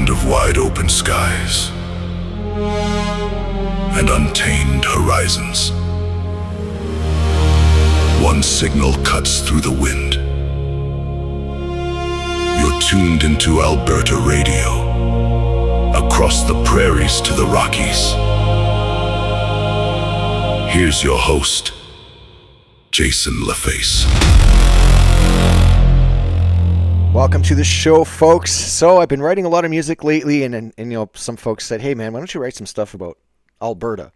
land of wide open skies and untamed horizons. One signal cuts through the wind. You're tuned into Alberta radio, across the prairies to the Rockies. Here's your host, Jason LaFace. Welcome to the show, folks. So I've been writing a lot of music lately, and you know, some folks said, hey man, why don't you write some stuff about Alberta?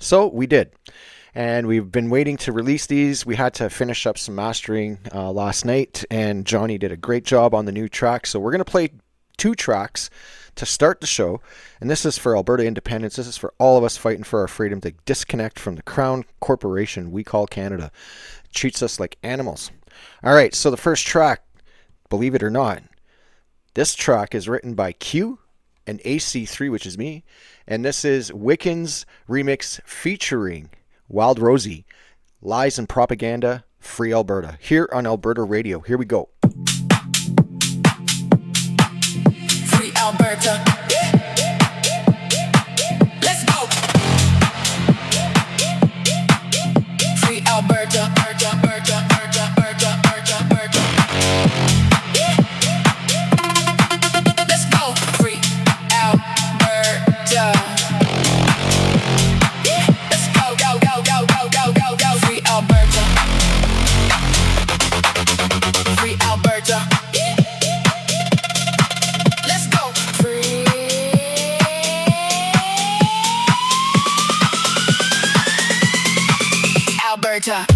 So we did, and we've been waiting to release these. We had to finish up some mastering last night, and Johnny did a great job on the new track. So we're going to play 2 tracks to start the show, and this is for Alberta independence. This is for all of us fighting for our freedom to disconnect from the crown corporation we call Canada. It treats us like animals. All right, so the first track, believe it or not, this track is written by Q and AC3, which is me, and this is Wikkened's remix featuring Wild Rosie, Lies and Propaganda, Free Alberta, here on Alberta Radio. Here we go. Free Alberta. Let's go. Free Alberta, Alberta, Alberta, Alberta, Alberta, Alberta. Let's go. Free Alberta. Let's go, go, go, go, go, go, go, go. Free Alberta. Free Alberta. Let's go. Free Alberta.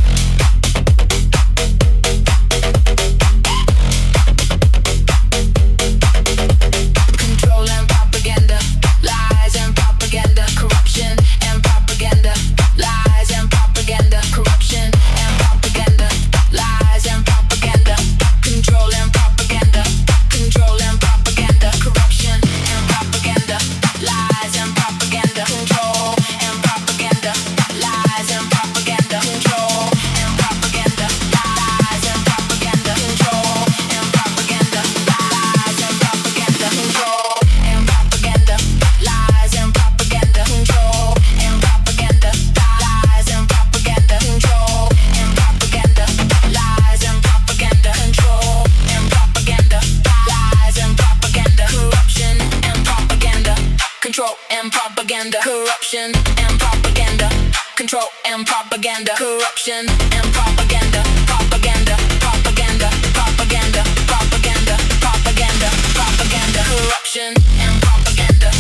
Control and propaganda, lies and propaganda, corruption and propaganda, lies and propaganda, corruption and propaganda, lies and propaganda, control and propaganda, control and propaganda, corruption and propaganda, lies and propaganda, control and propaganda, lies and propaganda, control and propaganda, lies and propaganda, control and propaganda, lies and propaganda, control and propaganda, lies and propaganda, control and propaganda, lies and propaganda, control and propaganda, lies and propaganda, control and propaganda, lies and propaganda, corruption and propaganda, control and propaganda, corruption and propaganda, control and propaganda, corruption and propaganda, propaganda, propaganda, propaganda, propaganda, propaganda, propaganda, corruption and propaganda,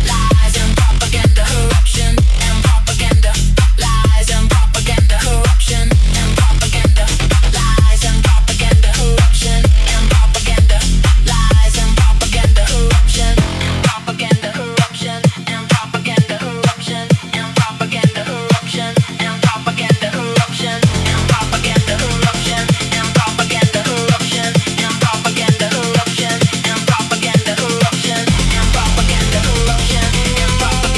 lies and propaganda, corruption and propaganda, lies and propaganda, corruption and propaganda, lies and propaganda, corruption and propaganda, lies and propaganda, corruption and propaganda, corruption and propaganda, corruption and propaganda, corruption and propaganda, corruption and propaganda, corruption and propaganda, corruption and propaganda, corruption and propaganda, corruption and propaganda, corruption and propaganda, corruption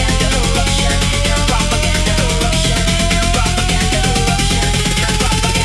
and propaganda, corruption and propaganda, corruption and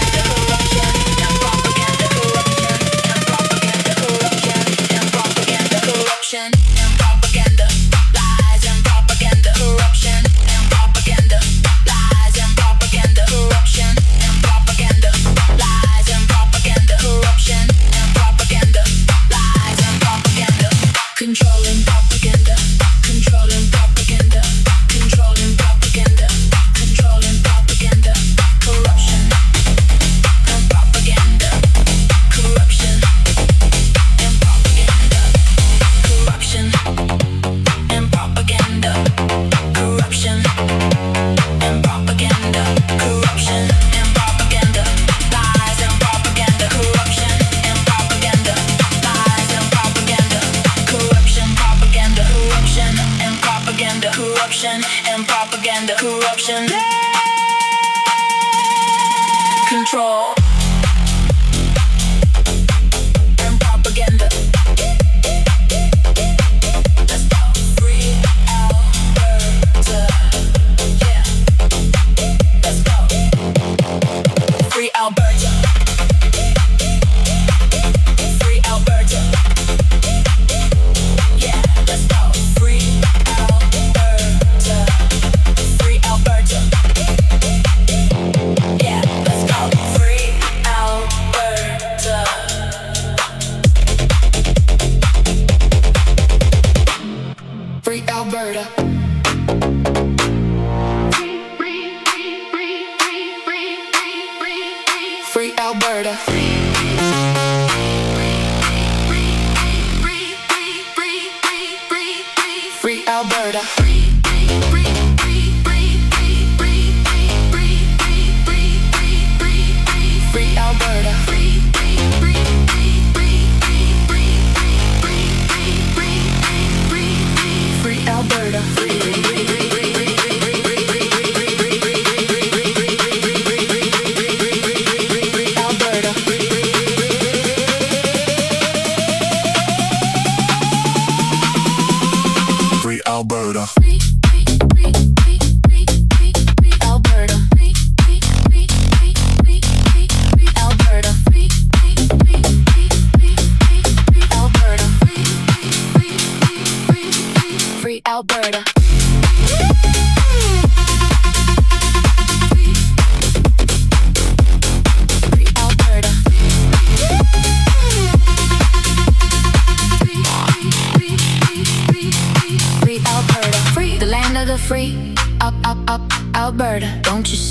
propaganda, corruption and propaganda, corruption and propaganda, corruption and propaganda, corruption and propaganda, lies and propaganda, corruption and propaganda, lies and propaganda, corruption and propaganda, lies and propaganda, corruption and propaganda, lies and propaganda, controlling propaganda, controlling propaganda, controlling propaganda, controlling propaganda, corruption and propaganda, corruption and propaganda, corruption and propaganda, corruption and propaganda, corruption and propaganda, lies and propaganda, corruption and propaganda, lies and propaganda, corruption, propaganda, corruption and propaganda, corruption and propaganda, corruption, control and propaganda. Let's go. Free Alberta. Yeah. Let's go. Free Alberta. Free Alberta. Yeah.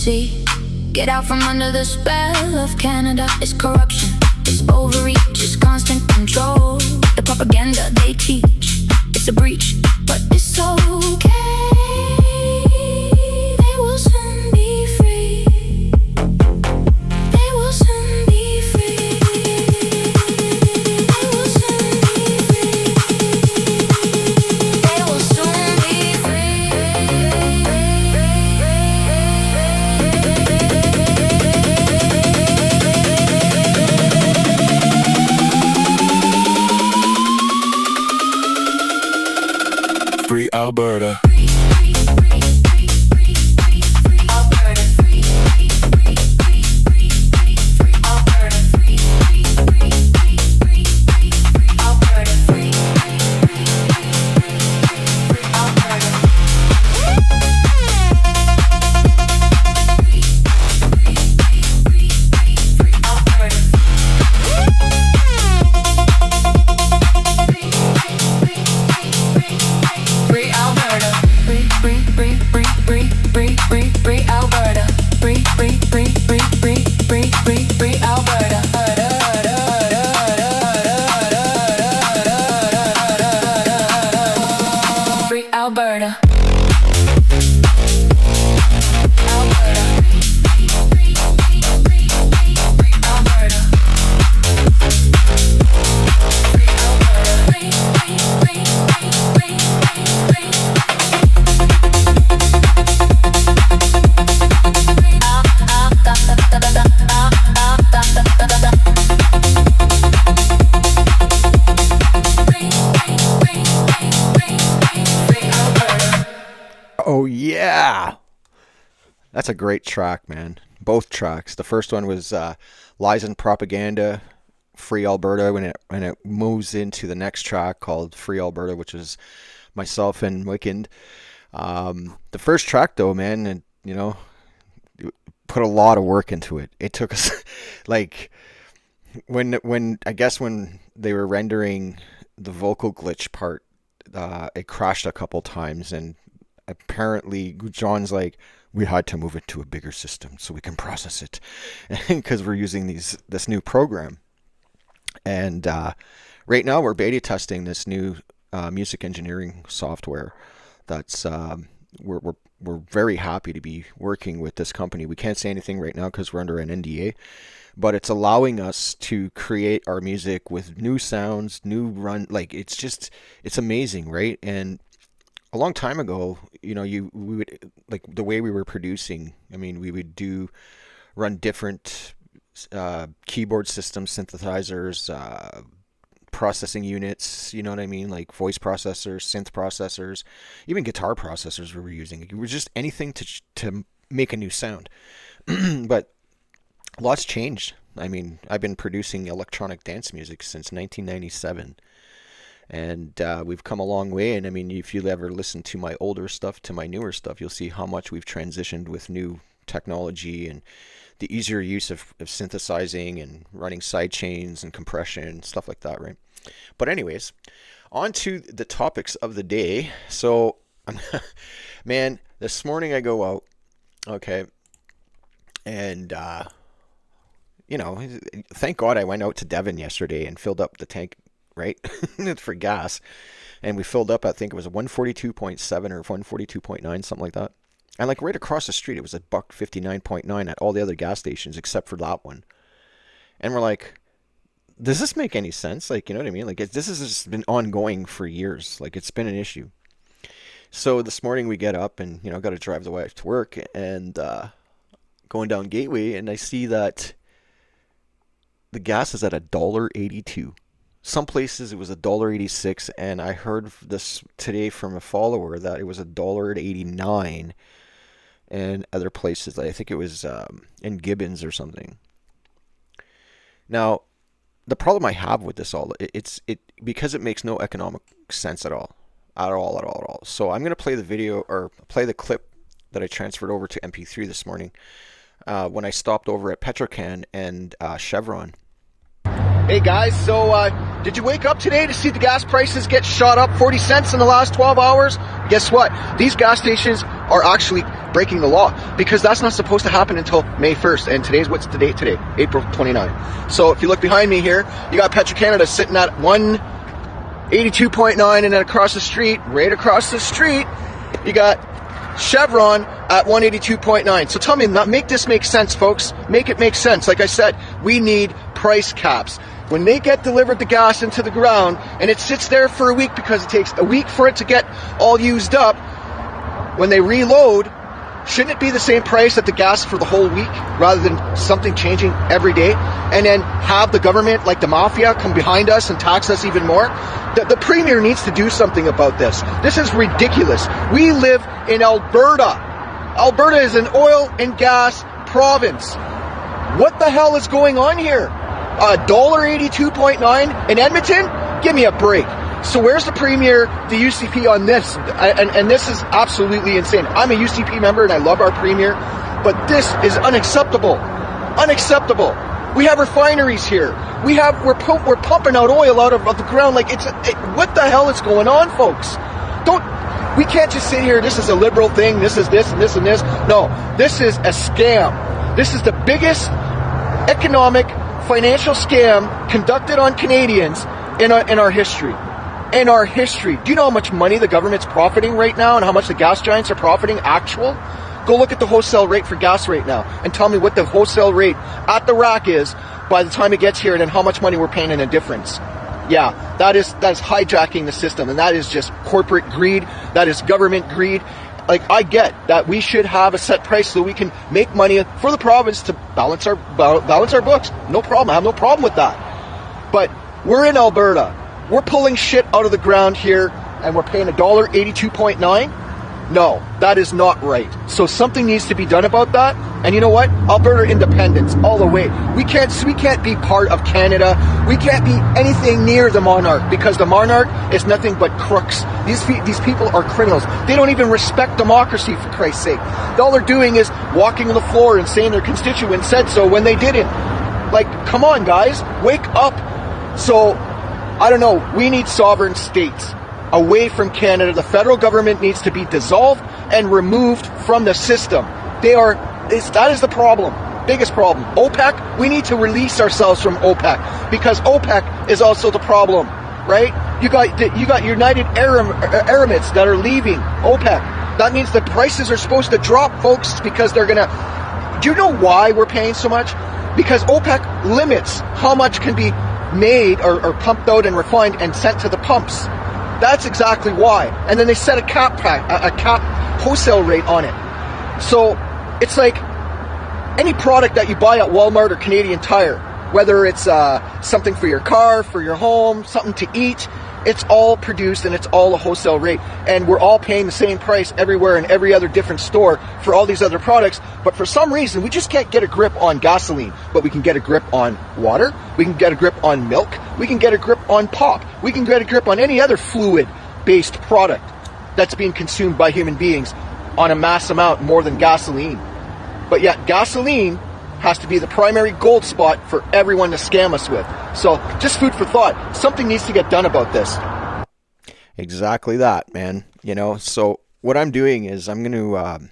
see. Get out from under the spell of Canada. It's corruption, it's overreach, it's constant control. The propaganda they teach, it's a breach, but it's okay. They will soon be free. They will soon be free. They will soon be free. They will soon be free. Free Alberta. Alberta. Oh yeah, that's a great track, man. Both tracks. The first one was Lies and Propaganda, Free Alberta, when it moves into the next track called Free Alberta, which is myself and Wikkened. The first track though, man, and you know, put a lot of work into it. It took us like when I guess when they were rendering the vocal glitch part, it crashed a couple times, and apparently John's like, we had to move it to a bigger system so we can process it because we're using this new program. And right now we're beta testing this new music engineering software. That's we're very happy to be working with this company. We can't say anything right now because we're under an NDA, but it's allowing us to create our music with new sounds, new run. Like it's amazing, right? And a long time ago, you know, we would, like the way we were producing, I mean, we would run different keyboard systems, synthesizers, processing units, you know what I mean? Like voice processors, synth processors, even guitar processors we were using. It was just anything to make a new sound. But lots changed. I mean, I've been producing electronic dance music since 1997. And we've come a long way. And I mean, if you ever listen to my older stuff to my newer stuff, you'll see how much we've transitioned with new technology and the easier use of synthesizing and running side chains and compression, stuff like that, right? But anyways, on to the topics of the day. So, man, this morning I go out, okay, and, you know, thank God I went out to Devon yesterday and filled up the tank, right, for gas, and we filled up, I think it was a 142.7 or 142.9, something like that. And like right across the street, it was $1.59.9 at all the other gas stations except for that one. And we're like, does this make any sense? Like, you know what I mean? Like, this has just been ongoing for years. Like, it's been an issue. So this morning we get up and, you know, got to drive the wife to work, and going down Gateway, and I see that the gas is at $1.82. Some places it was $1.86, and I heard this today from a follower that it was $1.89, and other places, I think it was in Gibbons or something. Now, the problem I have with this all, it's because it makes no economic sense at all. So I'm gonna play the video, or play the clip that I transferred over to MP3 this morning when I stopped over at Petrocan and Chevron. Hey guys, so did you wake up today to see the gas prices get shot up 40 cents in the last 12 hours? Guess what? These gas stations are actually breaking the law, because that's not supposed to happen until May 1st. And what's the date today? April 29th. So if you look behind me here, you got Petro-Canada sitting at 182.9, and then right across the street, you got Chevron at 182.9. So tell me, make this make sense, folks. Make it make sense. Like I said, we need price caps. When they get delivered the gas into the ground and it sits there for a week because it takes a week for it to get all used up, when they reload, shouldn't it be the same price at the gas for the whole week rather than something changing every day? And then have the government, like the mafia, come behind us and tax us even more? The Premier needs to do something about this. This is ridiculous. We live in Alberta. Alberta is an oil and gas province. What the hell is going on here? $1.82.9 in Edmonton? Give me a break. So where's the Premier, the UCP on this? And this is absolutely insane. I'm a UCP member and I love our Premier, but this is unacceptable. Unacceptable. We have refineries here. We're pumping out oil out of the ground. Like what the hell is going on, folks? We can't just sit here. This is a liberal thing. This is this and this and this. No, this is a scam. This is the biggest economic, financial scam conducted on Canadians in our history. In our history. Do you know how much money the government's profiting right now and how much the gas giants are profiting actual? Go look at the wholesale rate for gas right now and tell me what the wholesale rate at the rack is by the time it gets here and then how much money we're paying in a difference. Yeah, that is hijacking the system, and that is just corporate greed. That is government greed. Like, I get that we should have a set price so we can make money for the province to balance our books. No problem. I have no problem with that. But we're in Alberta. We're pulling shit out of the ground here, and we're paying $1.82.9. No, that is not right. So something needs to be done about that. And you know what? Alberta independence all the way. We can't be part of Canada. We can't be anything near the monarch, because the monarch is nothing but crooks. These people are criminals. They don't even respect democracy, for Christ's sake. All they're doing is walking on the floor and saying their constituents said so when they didn't. Like, come on, guys, wake up. So, I don't know. We need sovereign states away from Canada. The federal government needs to be dissolved and removed from the system. That is the problem. Biggest problem. OPEC, we need to release ourselves from OPEC, because OPEC is also the problem, right? You got United Arab Emirates that are leaving OPEC. That means the prices are supposed to drop, folks, because they're gonna. Do you know why we're paying so much? Because OPEC limits how much can be made or pumped out and refined and sent to the pumps. That's exactly why. And then they set a cap wholesale rate on it. So it's like any product that you buy at Walmart or Canadian Tire, whether it's something for your car, for your home, something to eat, it's all produced and it's all a wholesale rate. And we're all paying the same price everywhere in every other different store for all these other products. But for some reason, we just can't get a grip on gasoline. But we can get a grip on water. We can get a grip on milk. We can get a grip on pop. We can get a grip on any other fluid-based product that's being consumed by human beings on a mass amount more than gasoline. But yet gasoline has to be the primary gold spot for everyone to scam us with. So just food for thought. Something needs to get done about this. Exactly that, man. So what I'm doing is I'm going to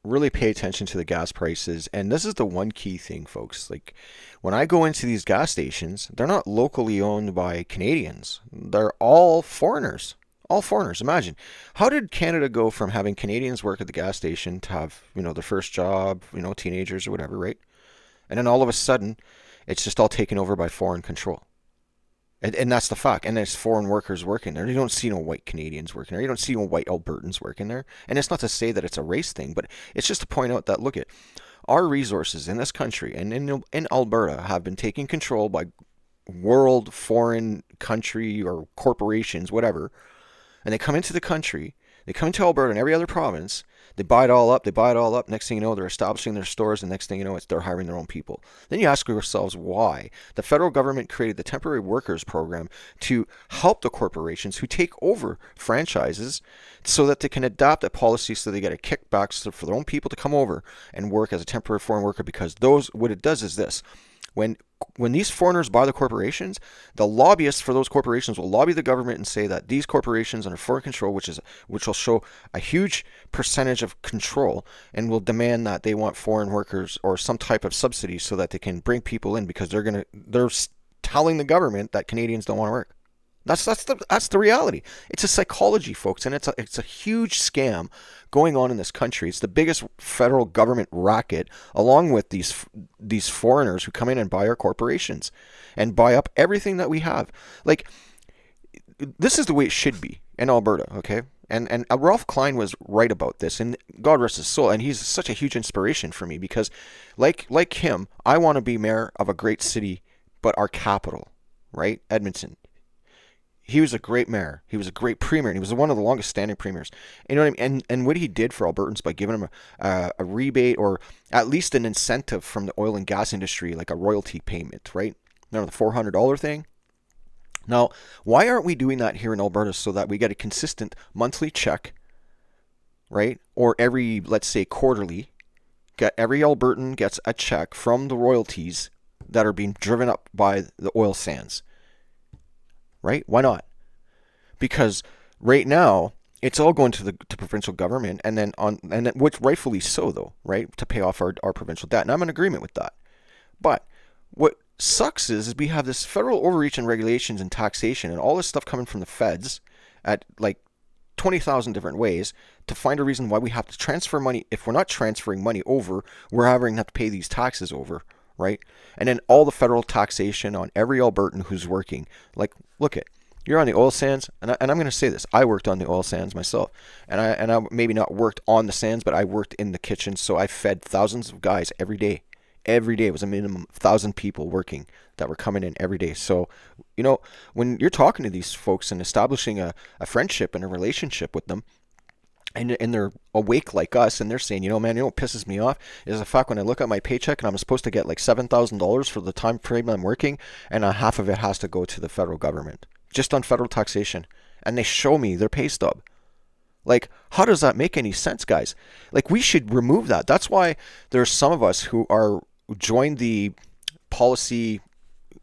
really pay attention to the gas prices. And this is the one key thing, folks. Like, when I go into these gas stations, they're not locally owned by Canadians. They're all foreigners. All foreigners. Imagine, how did Canada go from having Canadians work at the gas station to have, their first job, teenagers or whatever, right? And then all of a sudden, it's just all taken over by foreign control. And that's the fact. And there's foreign workers working there. You don't see no white Canadians working there. You don't see no white Albertans working there. And it's not to say that it's a race thing, but it's just to point out that, look at, our resources in this country and in Alberta have been taken control by world, foreign country or corporations, whatever. And they come into the country, they come into Alberta and every other province, they buy it all up. Next thing you know, they're establishing their stores, and next thing you know, they're hiring their own people. Then you ask yourselves why. The federal government created the Temporary Workers Program to help the corporations who take over franchises so that they can adapt a policy so they get a kickback for their own people to come over and work as a temporary foreign worker, because what it does is this. When these foreigners buy the corporations, the lobbyists for those corporations will lobby the government and say that these corporations are under foreign control, which will show a huge percentage of control, and will demand that they want foreign workers or some type of subsidy so that they can bring people in, because they're telling the government that Canadians don't want to work. That's the reality. It's a psychology, folks, and it's a huge scam going on in this country. It's the biggest federal government racket, along with these foreigners who come in and buy our corporations and buy up everything that we have. Like, this is the way it should be in Alberta, okay? And Ralph Klein was right about this, and God rest his soul. And he's such a huge inspiration for me, because, like him, I want to be mayor of a great city, but our capital, right, Edmonton. He was a great mayor. He was a great premier, and he was one of the longest standing premiers. You know what I mean? And what he did for Albertans by giving them a rebate, or at least an incentive from the oil and gas industry, like a royalty payment, right? Remember the $400 thing? Now, why aren't we doing that here in Alberta, so that we get a consistent monthly check, right? Or every, let's say, quarterly, every Albertan gets a check from the royalties that are being driven up by the oil sands. Right? Why not? Because right now it's all going to provincial government, and then which rightfully so, though, right? To pay off our provincial debt, and I'm in agreement with that. But what sucks is we have this federal overreach in regulations and taxation, and all this stuff coming from the feds at like 20,000 different ways to find a reason why we have to transfer money. If we're not transferring money over, we're having to pay these taxes over. Right? And then all the federal taxation on every Albertan who's working. Like, look you're on the oil sands, and I'm going to say this. I worked on the oil sands myself, and I maybe not worked on the sands, but I worked in the kitchen, so I fed thousands of guys every day. Every day was a minimum of 1,000 people working that were coming in every day. So, you know, when you're talking to these folks and establishing a friendship and a relationship with them, and they're awake like us, and they're saying, you know, man, you know what pisses me off is the fact when I look at my paycheck and I'm supposed to get like $7,000 for the time frame I'm working, and half of it has to go to the federal government, just on federal taxation, and they show me their pay stub. Like, how does that make any sense, guys? Like, we should remove that. That's why there's some of us who are joined the policy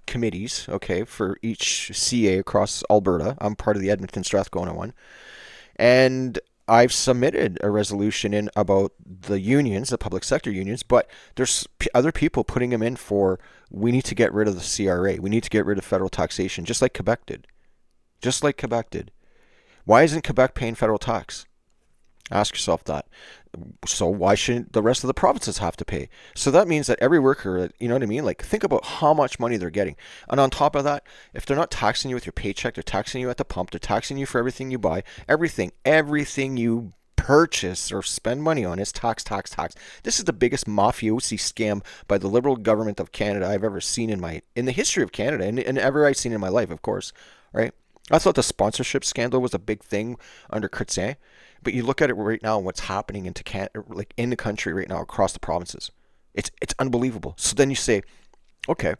committees, okay, for each CA across Alberta. I'm part of the Edmonton Strathcona one, and I've submitted a resolution in about the unions, the public sector unions, but there's other people putting them in for, we need to get rid of the CRA. We need to get rid of federal taxation, just like Quebec did. Just like Quebec did. Why isn't Quebec paying federal tax? Ask yourself that. So why shouldn't the rest of the provinces have to pay? So that means that every worker, you know what I mean? Like, think about how much money they're getting. And on top of that, if they're not taxing you with your paycheck, they're taxing you at the pump, they're taxing you for everything you buy, everything you purchase or spend money on is tax. This is the biggest mafiosi scam by the Liberal government of Canada I've ever seen in the history of Canada, and ever I've seen in my life, of course, right? I thought the sponsorship scandal was a big thing under Chrétien. But you look at it right now, what's happening in the country right now across the provinces. It's unbelievable. So then you say, okay,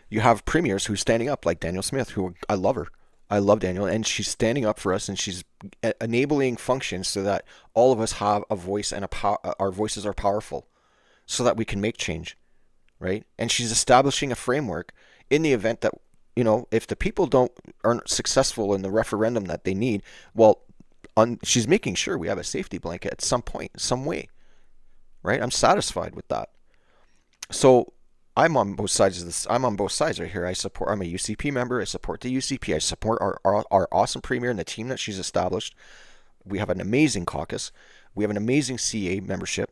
you have premiers who's standing up, like Danielle Smith, who I love her. I love Danielle, and she's standing up for us, and she's enabling functions so that all of us have a voice, and our voices are powerful, so that we can make change, right? And she's establishing a framework in the event that, you know, if the people aren't successful in the referendum that they need, well, she's making sure we have a safety blanket at some point, some way, right? I'm satisfied with that. So I'm on both sides of this. I'm on both sides right here. I'm a UCP member. I support the UCP. I support our awesome premier and the team that she's established. We have an amazing caucus. We have an amazing CA membership.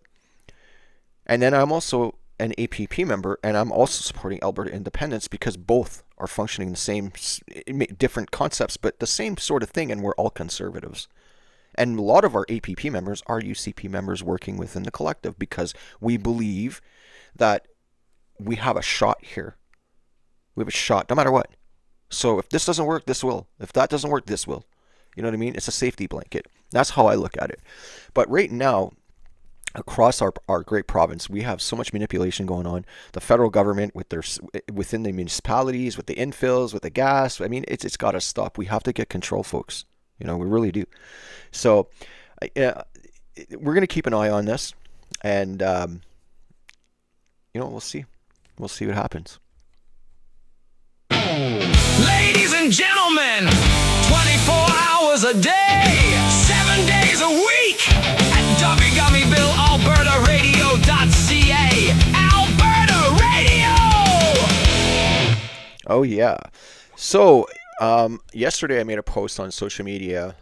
And then I'm also an APP member, and I'm also supporting Alberta independence, because both are functioning the same, different concepts, but the same sort of thing, and we're all conservatives. And a lot of our APP members are UCP members working within the collective, because we believe that we have a shot here. We have a shot, no matter what. So if this doesn't work, this will. If that doesn't work, this will. You know what I mean? It's a safety blanket. That's how I look at it. But right now, across our great province, we have so much manipulation going on. The federal government within the municipalities, with the infills, with the gas. I mean, it's got to stop. We have to get control, folks. You know, we really do. So, we're going to keep an eye on this, and you know, we'll see. We'll see what happens. Oh yeah. So yesterday I made a post on social media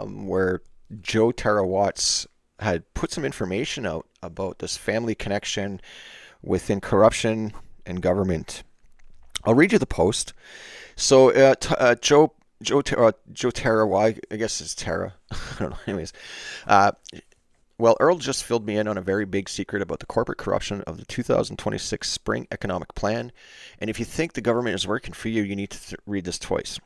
where Joe Watts had put some information out about this family connection within corruption and government. I'll read you the post. So Joe Terra, why I guess it's Terra. I don't know. Anyways, well, Earl just filled me in on a very big secret about the corporate corruption of the 2026 Spring Economic Plan. And if you think the government is working for you, you need to read this twice.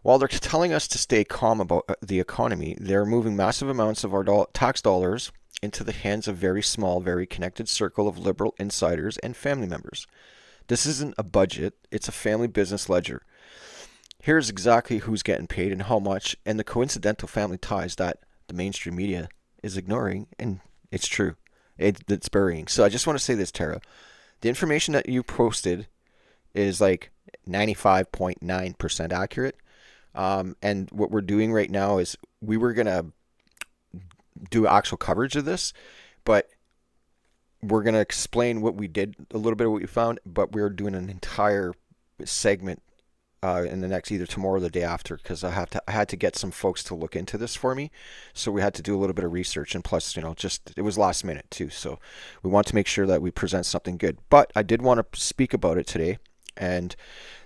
While they're telling us to stay calm about the economy, they're moving massive amounts of our tax dollars into the hands of very small, very connected circle of liberal insiders and family members. This isn't a budget, it's a family business ledger. Here's exactly who's getting paid and how much, and the coincidental family ties that the mainstream media is ignoring, and it's true. It's burying. So I just want to say this, Tara. The information that you posted is like 95.9% accurate. And what we're doing right now is we were going to do actual coverage of this, but we're going to explain what we did, a little bit of what we found, but we're doing an entire segment in the next, either tomorrow or the day after, because I had to get some folks to look into this for me. So we had to do a little bit of research, and plus, just it was last minute too. So we want to make sure that we present something good. But I did want to speak about it today, and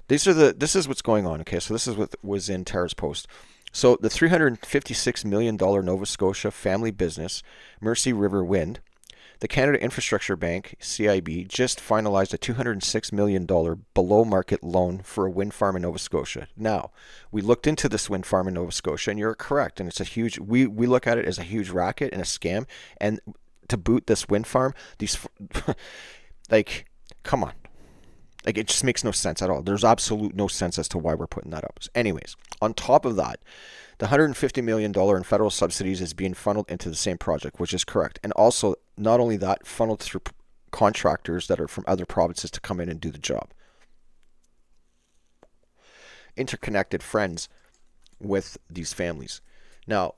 this is what's going on. Okay, so this is what was in Tara's post. So the $356 million Nova Scotia family business, Mercy River Wind, the Canada Infrastructure Bank, CIB, just finalized a $206 million below-market loan for a wind farm in Nova Scotia. Now, we looked into this wind farm in Nova Scotia, and you're correct, and it's a huge, we look at it as a huge racket and a scam, and to boot this wind farm, these, like, come on. Like, it just makes no sense at all. There's absolute no sense as to why we're putting that up. Anyways, on top of that, the $150 million in federal subsidies is being funneled into the same project, which is correct. And also, not only that, funneled through contractors that are from other provinces to come in and do the job. Interconnected friends with these families. Now,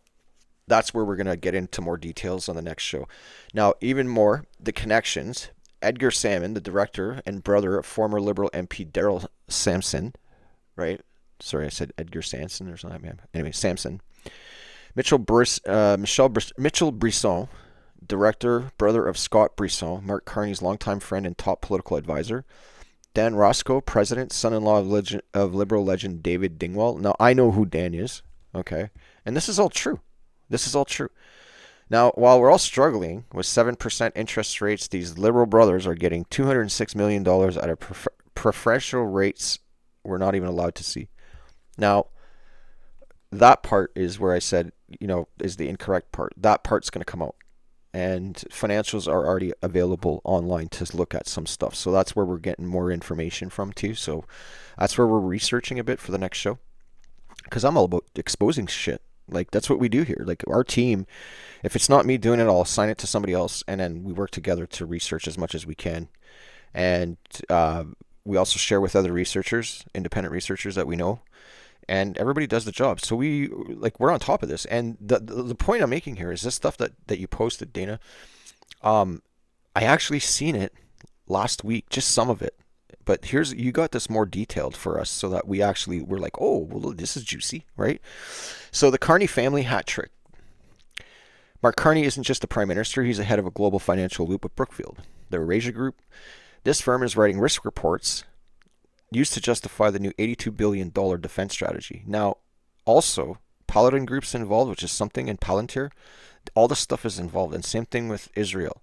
that's where we're going to get into more details on the next show. Now, even more, the connections. Edgar Salmon, the director and brother of former Liberal MP Daryl Sampson, right? Sorry, I said Edgar Sanson or something. Anyway, Sampson. Mitchell Brisson, director, brother of Scott Brisson, Mark Carney's longtime friend and top political advisor. Dan Roscoe, president, son-in-law of Liberal legend David Dingwall. Now, I know who Dan is, okay? And this is all true. Now, while we're all struggling with 7% interest rates, these Liberal brothers are getting $206 million at a preferential rates we're not even allowed to see. Now, that part is where I said, is the incorrect part. That part's going to come out. And financials are already available online to look at some stuff. So that's where we're getting more information from too. So that's where we're researching a bit for the next show. Because I'm all about exposing shit. Like, that's what we do here. Like, our team, if it's not me doing it, I'll assign it to somebody else. And then we work together to research as much as we can. And we also share with other researchers, independent researchers that we know. And everybody does the job. So we're on top of this. And the point I'm making here is this stuff that you posted, Dana. I actually seen it last week, just some of it. But you got this more detailed for us so that we're like, oh, well, this is juicy, right? So the Carney family hat trick. Mark Carney isn't just the prime minister. He's the head of a global financial loop with Brookfield, the Eurasia Group. This firm is writing risk reports used to justify the new $82 billion defense strategy. Now, also, Paladin Group's involved, which is something in Palantir. All this stuff is involved, and same thing with Israel.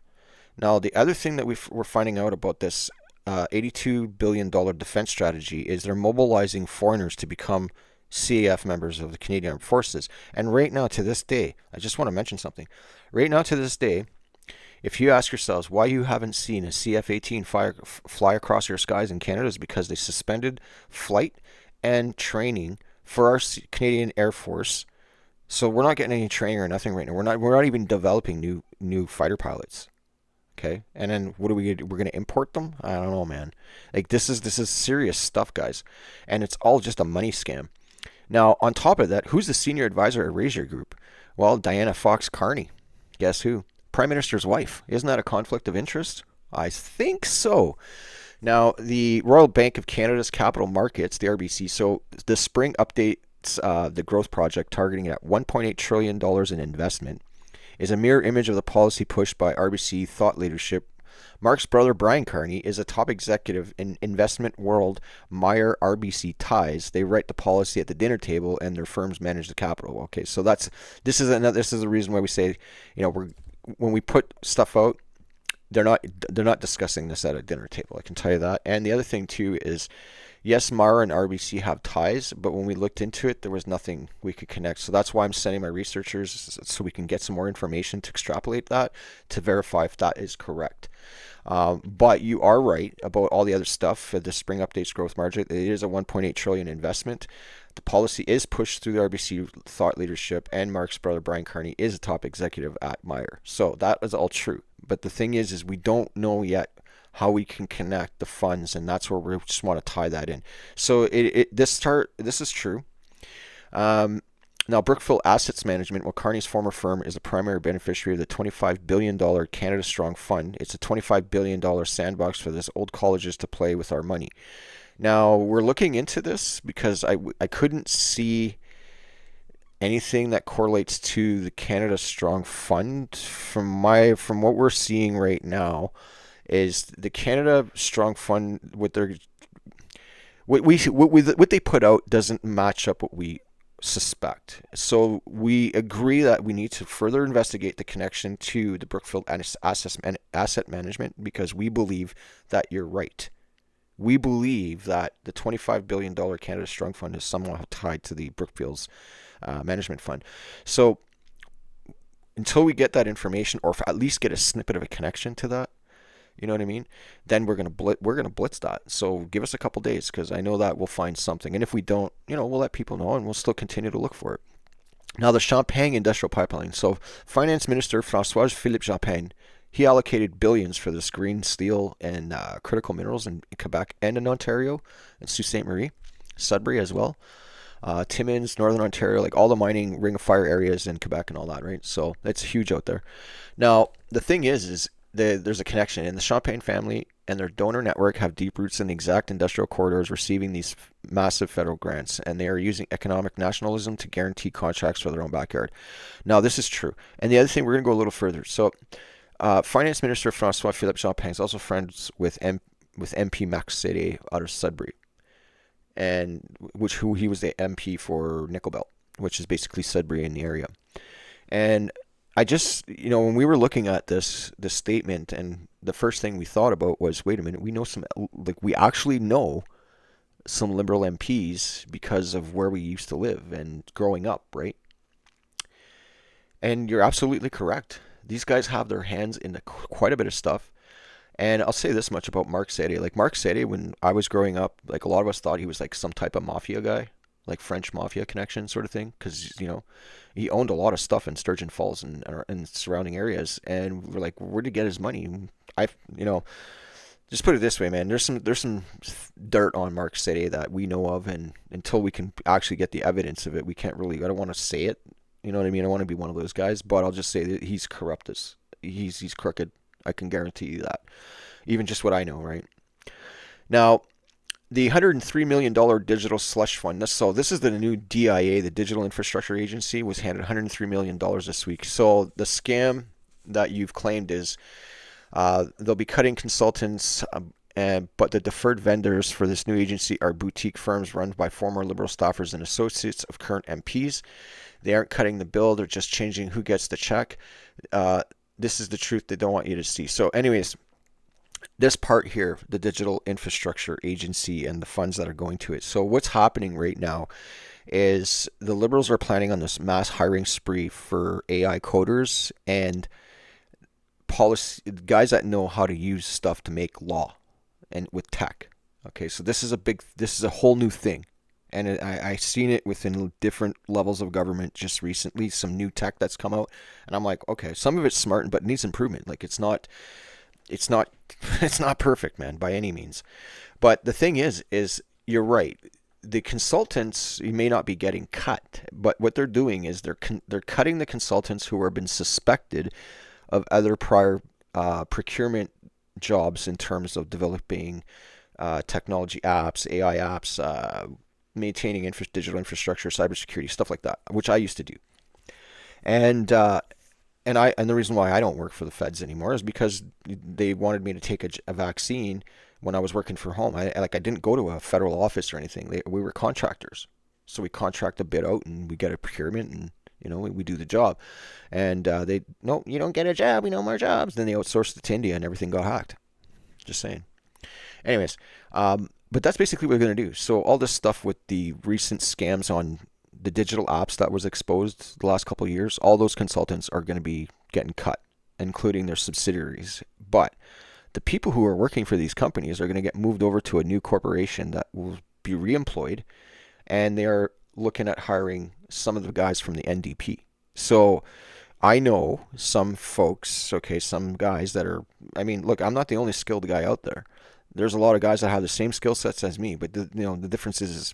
Now, the other thing that we're finding out about this $82 billion defense strategy is they're mobilizing foreigners to become CAF members of the Canadian Armed Forces. And right now, to this day, I just want to mention something. Right now, to this day, if you ask yourselves why you haven't seen a CF-18 fly across your skies in Canada, is because they suspended flight and training for our Canadian Air Force. So we're not getting any training or nothing right now. We're not even developing new fighter pilots. Okay, and then what do we do? We're going to import them? I don't know, man. Like, this is serious stuff, guys, and it's all just a money scam. Now, on top of that, who's the senior advisor at Eurasia Group? Well, Diana Fox Carney. Guess who? Prime Minister's wife. Isn't that a conflict of interest? I think so. Now, the Royal Bank of Canada's Capital Markets, the RBC, so the spring updates the growth project targeting at $1.8 trillion in investment is a mirror image of the policy pushed by RBC thought leadership. Mark's brother Brian Carney is a top executive in investment world Meyer RBC ties. They write the policy at the dinner table, and their firms manage the capital. Okay, so this is the reason why we say, when we put stuff out, they're not discussing this at a dinner table. I can tell you that. And the other thing too is, yes, Mara and RBC have ties, but when we looked into it, there was nothing we could connect. So that's why I'm sending my researchers so we can get some more information to extrapolate that, to verify if that is correct. But you are right about all the other stuff. The spring updates growth margin, it is a $1.8 trillion investment. The policy is pushed through the RBC thought leadership, and Mark's brother Brian Carney is a top executive at Meyer. So that is all true. But the thing is we don't know yet how we can connect the funds, and that's where we just want to tie that in. So this is true. Now, Brookfield Assets Management, well, Carney's former firm, is a primary beneficiary of the $25 billion Canada Strong Fund. It's a $25 billion sandbox for this old colleges to play with our money. Now, we're looking into this because I couldn't see anything that correlates to the Canada Strong Fund. From what we're seeing right now, is the Canada Strong Fund, what they put out doesn't match up what we suspect. So we agree that we need to further investigate the connection to the Brookfield Asset Management, because we believe that you're right. We believe that the $25 billion Canada Strong Fund is somehow tied to the Brookfield's management fund. So until we get that information, or at least get a snippet of a connection to that, you know what I mean? Then we're gonna blitz that. So give us a couple days, because I know that we'll find something. And if we don't, we'll let people know, and we'll still continue to look for it. Now, the Champagne Industrial Pipeline. So Finance Minister François-Philippe Champagne, he allocated billions for this green steel and critical minerals in Quebec and in Ontario, and Sault Ste. Marie, Sudbury as well. Timmins, Northern Ontario, like all the mining ring of fire areas in Quebec and all that, right? So it's huge out there. Now, the thing is there's a connection, and the Champagne family and their donor network have deep roots in the exact industrial corridors receiving these massive federal grants, and they are using economic nationalism to guarantee contracts for their own backyard. Now, this is true. And the other thing, we're going to go a little further. So Finance Minister François-Philippe Champagne is also friends with MP Max Sédé out of Sudbury, and who he was the MP for Nickel Belt, which is basically Sudbury in the area. And I just, when we were looking at this statement, and the first thing we thought about was, wait a minute, we actually know some Liberal MPs because of where we used to live and growing up, right? And you're absolutely correct. These guys have their hands in quite a bit of stuff. And I'll say this much about Mark Sédé. Like, Mark Sédé, when I was growing up, like, a lot of us thought he was like some type of mafia guy, like French mafia connection sort of thing, because he owned a lot of stuff in Sturgeon Falls and surrounding areas, and we're like, where'd he get his money? Just put it this way, man. There's some dirt on Mark Sédé that we know of, and until we can actually get the evidence of it, we can't really. I don't want to say it. You know what I mean? I want to be one of those guys, but I'll just say that he's corrupt. He's crooked. I can guarantee you that. Even just what I know, right? Now, the $103 million digital slush fund. This is the new DIA, the Digital Infrastructure Agency, was handed $103 million this week. So the scam that you've claimed is they'll be cutting consultants, but the deferred vendors for this new agency are boutique firms run by former Liberal staffers and associates of current MPs. They aren't cutting the bill. They're just changing who gets the check. This is the truth they don't want you to see. So anyways, this part here, the Digital Infrastructure Agency and the funds that are going to it. So what's happening right now is the Liberals are planning on this mass hiring spree for AI coders and policy guys that know how to use stuff to make law and with tech. Okay, so this is a whole new thing. And I seen it within different levels of government just recently, some new tech that's come out. And I'm like, okay, some of it's smart, but it needs improvement. Like, it's not perfect, man, by any means. But the thing is you're right. The consultants, you may not be getting cut, but what they're doing is they're cutting the consultants who have been suspected of other prior procurement jobs in terms of developing technology apps, AI apps, maintaining digital infrastructure, cybersecurity, stuff like that, which I used to do. And the reason why I don't work for the feds anymore is because they wanted me to take a vaccine when I was working from home. I didn't go to a federal office or anything. We were contractors, so we contract a bid out and we get a procurement, and we do the job. And no, you don't get a job, we know more jobs. Then they outsourced it to India and everything got hacked. Just saying. Anyways, but that's basically what we're going to do. So all this stuff with the recent scams on the digital apps that was exposed the last couple of years, all those consultants are going to be getting cut, including their subsidiaries. But the people who are working for these companies are going to get moved over to a new corporation that will be reemployed, and they are looking at hiring some of the guys from the NDP. So I know some folks, some guys that are, look, I'm not the only skilled guy out there. There's a lot of guys that have the same skill sets as me, but the difference is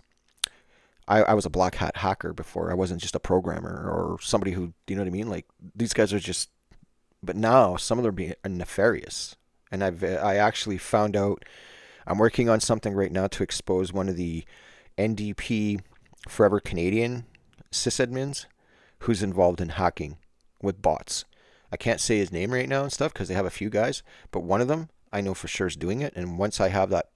I was a black hat hacker before. I wasn't just a programmer or somebody who, you know what I mean? Like, these guys are just, but now some of them are nefarious. And I actually found out, I'm working on something right now to expose one of the NDP Forever Canadian sysadmins who's involved in hacking with bots. I can't say his name right now and stuff because they have a few guys, but one of them I know for sure is doing it. And once I have that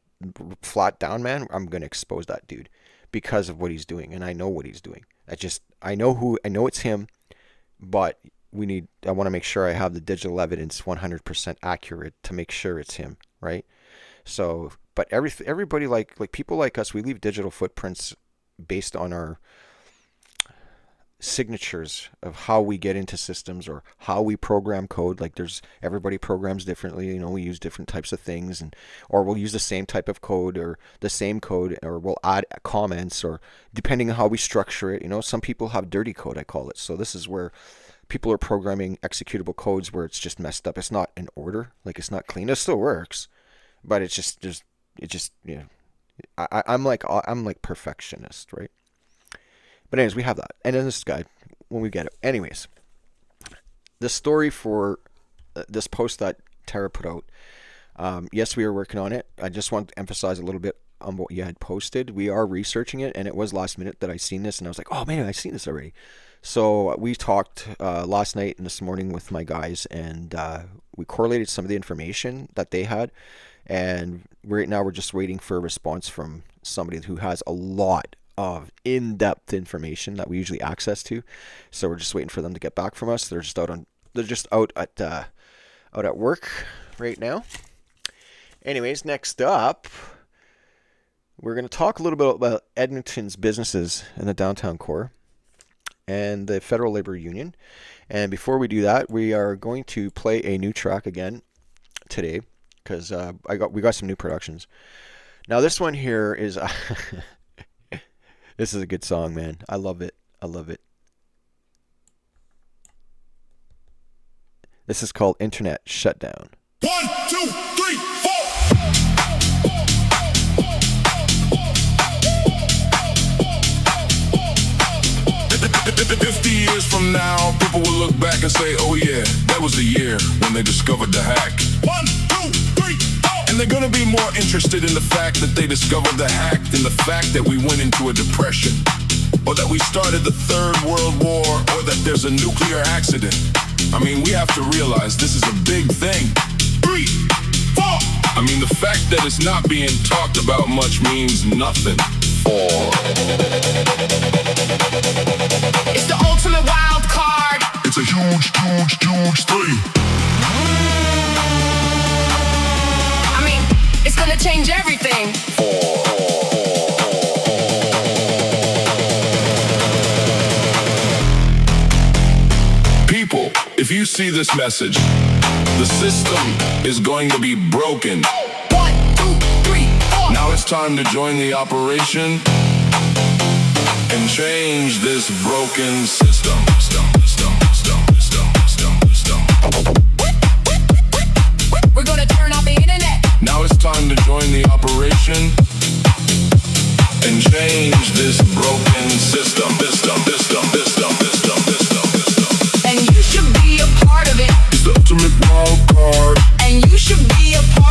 flat down, man, I'm going to expose that dude because of what he's doing. And I know what he's doing. I know it's him, but I want to make sure I have the digital evidence 100% accurate to make sure it's him, right? So, but everybody like people like us, we leave digital footprints based on our signatures of how we get into systems or how we program code. Like, everybody programs differently, we use different types of things, or we'll use the same type of code or the same code, or we'll add comments, or depending on how we structure it. Some people have dirty code, I call it. So this is where people are programming executable codes where it's just messed up. It's not in order, like it's not clean. It still works, but it's just I'm like perfectionist, right? But anyways, we have that. And then this guy, when we get it. Anyways, the story for this post that Tara put out, yes, we are working on it. I just want to emphasize a little bit on what you had posted. We are researching it, and it was last minute that I seen this, and I was like, oh man, I've seen this already. So we talked last night and this morning with my guys, and we correlated some of the information that they had. And right now we're just waiting for a response from somebody who has a lot of in-depth information that we usually access to. So we're just waiting for them to get back from us. They're just out at work right now. Anyways, next up, we're going to talk a little bit about Edmonton's businesses in the downtown core and the Federal Labor Union. And before we do that, we are going to play a new track again today because we got some new productions. Now this one here is this is a good song, man. I love it. This is called Internet Shutdown. 1, 2, 3, 4. 50 years from now, people will look back and say, oh yeah, that was the year when they discovered the hack. 1, 2, 3, 4. And they're gonna be more interested in the fact that they discovered the hack than the fact that we went into a depression, or that we started the Third World War, or that there's a nuclear accident. I mean, we have to realize this is a big thing. 3, 4. I mean, the fact that it's not being talked about much means nothing. 4. It's the ultimate wild card. It's a huge 3. I mean, it's gonna change everything. 4. People, if you see this message, the system is going to be broken. 1, 2, 3, 4. Now it's time to join the operation and change this broken system. We're gonna turn off the internet. Now it's time to join the operation and change this broken system. And you should be a part of it. It's the ultimate wild card. And you should be a part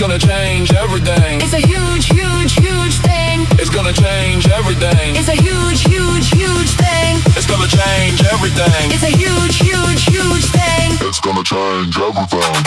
gonna change everything. It's a huge, huge, huge thing. It's gonna change everything. It's a huge, huge, huge thing. It's gonna change everything. It's a huge, huge, huge thing. It's gonna change everything.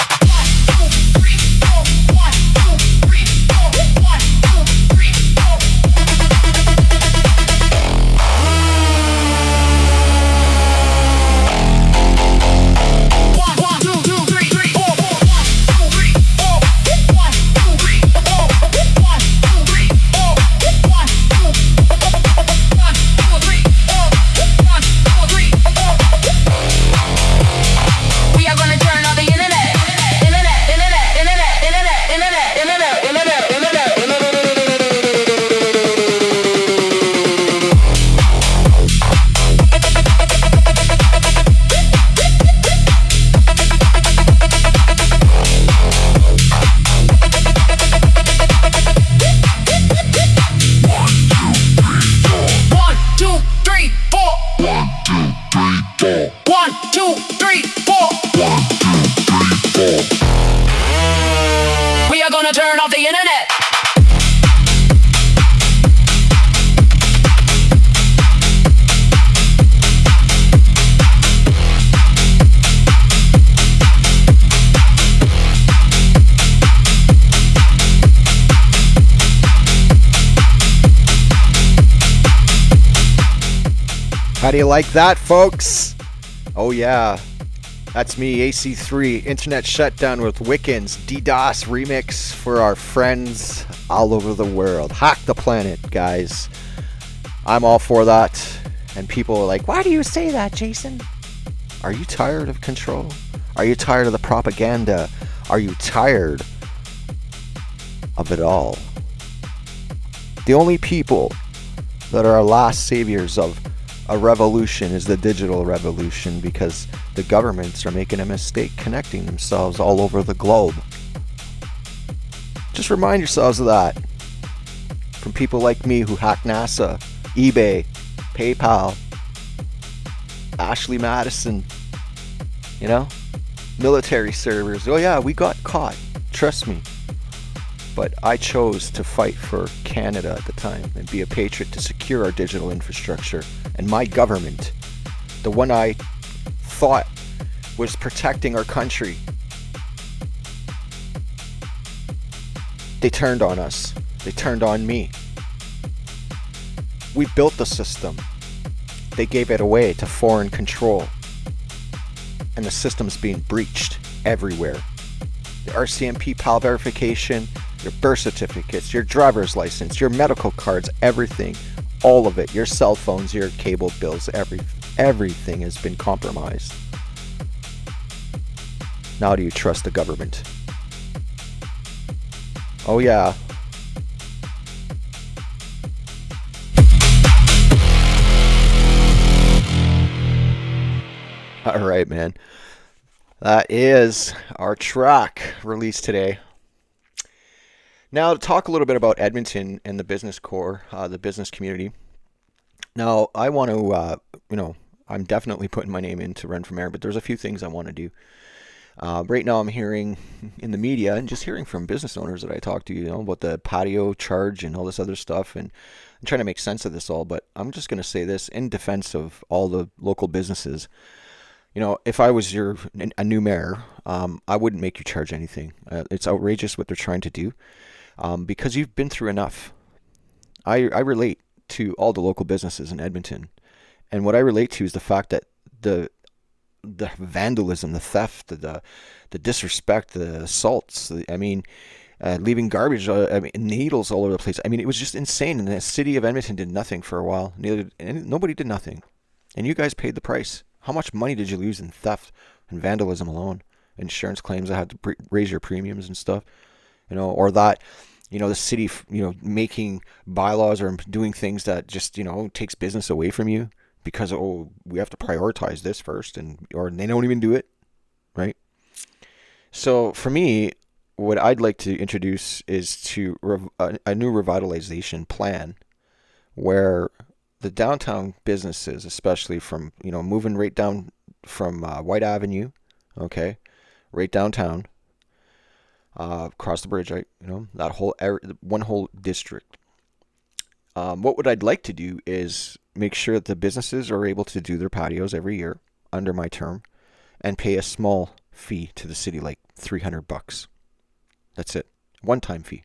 We are gonna turn off the internet. How do you like that, folks? Oh yeah, that's me, AC3, Internet Shutdown with Wikkened's DDOS remix for our friends all over the world. Hack the planet, guys. I'm all for that. And people are like, why do you say that, Jason? Are you tired of control? Are you tired of the propaganda? Are you tired of it all? The only people that are our last saviors of a revolution is the digital revolution, because the governments are making a mistake connecting themselves all over the globe. Just remind yourselves of that. From people like me who hack NASA, eBay, PayPal, Ashley Madison, you know, military servers. Oh yeah, we got caught. Trust me. But I chose to fight for Canada at the time and be a patriot to secure our digital infrastructure. And my government, the one I thought was protecting our country, they turned on us. They turned on me. We built the system. They gave it away to foreign control. And the system's being breached everywhere. The RCMP PAL verification, your birth certificates, your driver's license, your medical cards, everything, all of it, your cell phones, your cable bills, everything has been compromised. Now do you trust the government? Oh yeah. All right, man. That is our track released today. Now, to talk a little bit about Edmonton and the business core, the business community. Now, I want to, I'm definitely putting my name in to run for mayor, but there's a few things I want to do. Right now, I'm hearing in the media and just hearing from business owners that I talk to, about the patio charge and all this other stuff. And I'm trying to make sense of this all, but I'm just going to say this in defense of all the local businesses. If I was a new mayor, I wouldn't make you charge anything. It's outrageous what they're trying to do, because you've been through enough. I relate to all the local businesses in Edmonton, and what I relate to is the fact that the vandalism, the theft, the disrespect, the assaults. Leaving garbage, needles all over the place. It was just insane. And the city of Edmonton did nothing for a while. Nobody did nothing, and you guys paid the price. How much money did you lose in theft and vandalism alone? Insurance claims that had to raise your premiums and stuff, or that, the city, making bylaws or doing things that just, takes business away from you because, we have to prioritize this first, or they don't even do it, right? So for me, what I'd like to introduce is a new revitalization plan where the downtown businesses, especially from, moving right down from White Avenue, okay, right downtown, across the bridge, that whole area, one whole district. What would I'd like to do is make sure that the businesses are able to do their patios every year under my term and pay a small fee to the city, like $300. That's it. One-time fee.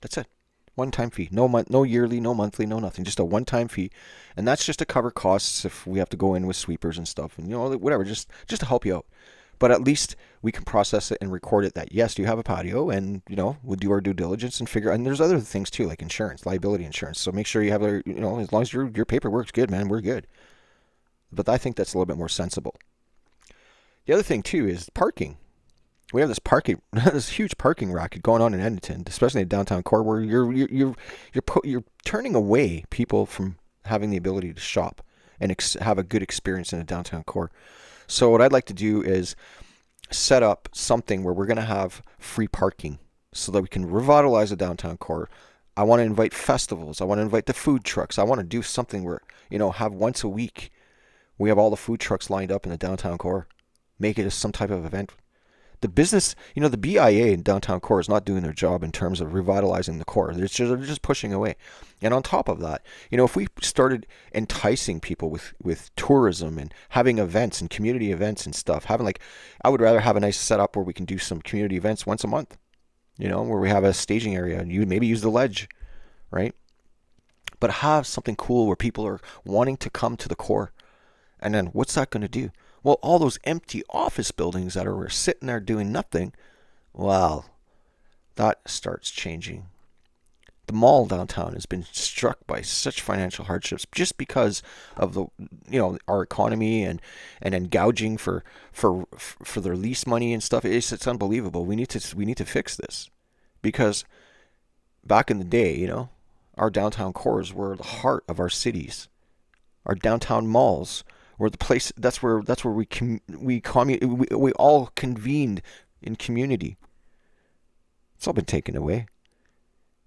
That's it. One-time fee. No yearly, no monthly, no nothing. Just a one-time fee. And that's just to cover costs if we have to go in with sweepers and stuff. And, whatever, just to help you out. But at least we can process it and record it that, yes, you have a patio, and, we'll do our due diligence and figure. And there's other things too, like insurance, liability insurance. So make sure you have, as long as your paperwork's good, man, we're good. But I think that's a little bit more sensible. The other thing too is parking. We have this huge parking racket going on in Edmonton, especially in downtown core, where you're turning away people from having the ability to shop and have a good experience in a downtown core. So what I'd like to do is set up something where we're going to have free parking so that we can revitalize the downtown core. I want to invite festivals. I want to invite the food trucks. I want to do something where, have once a week, we have all the food trucks lined up in the downtown core. Make it as some type of event. The business, the BIA in downtown core is not doing their job in terms of revitalizing the core. They're just pushing away. And on top of that, if we started enticing people with tourism and having events and community events and stuff, I would rather have a nice setup where we can do some community events once a month, where we have a staging area and you maybe use the ledge, right? But have something cool where people are wanting to come to the core. And then what's that going to do? Well, all those empty office buildings that are sitting there doing nothing, well, that starts changing. The mall downtown has been struck by such financial hardships just because of our economy and then gouging for their lease money and stuff. It's unbelievable. We need to fix this, because back in the day, our downtown cores were the heart of our cities. Our downtown malls were the place. That's where we all convened in community. It's all been taken away.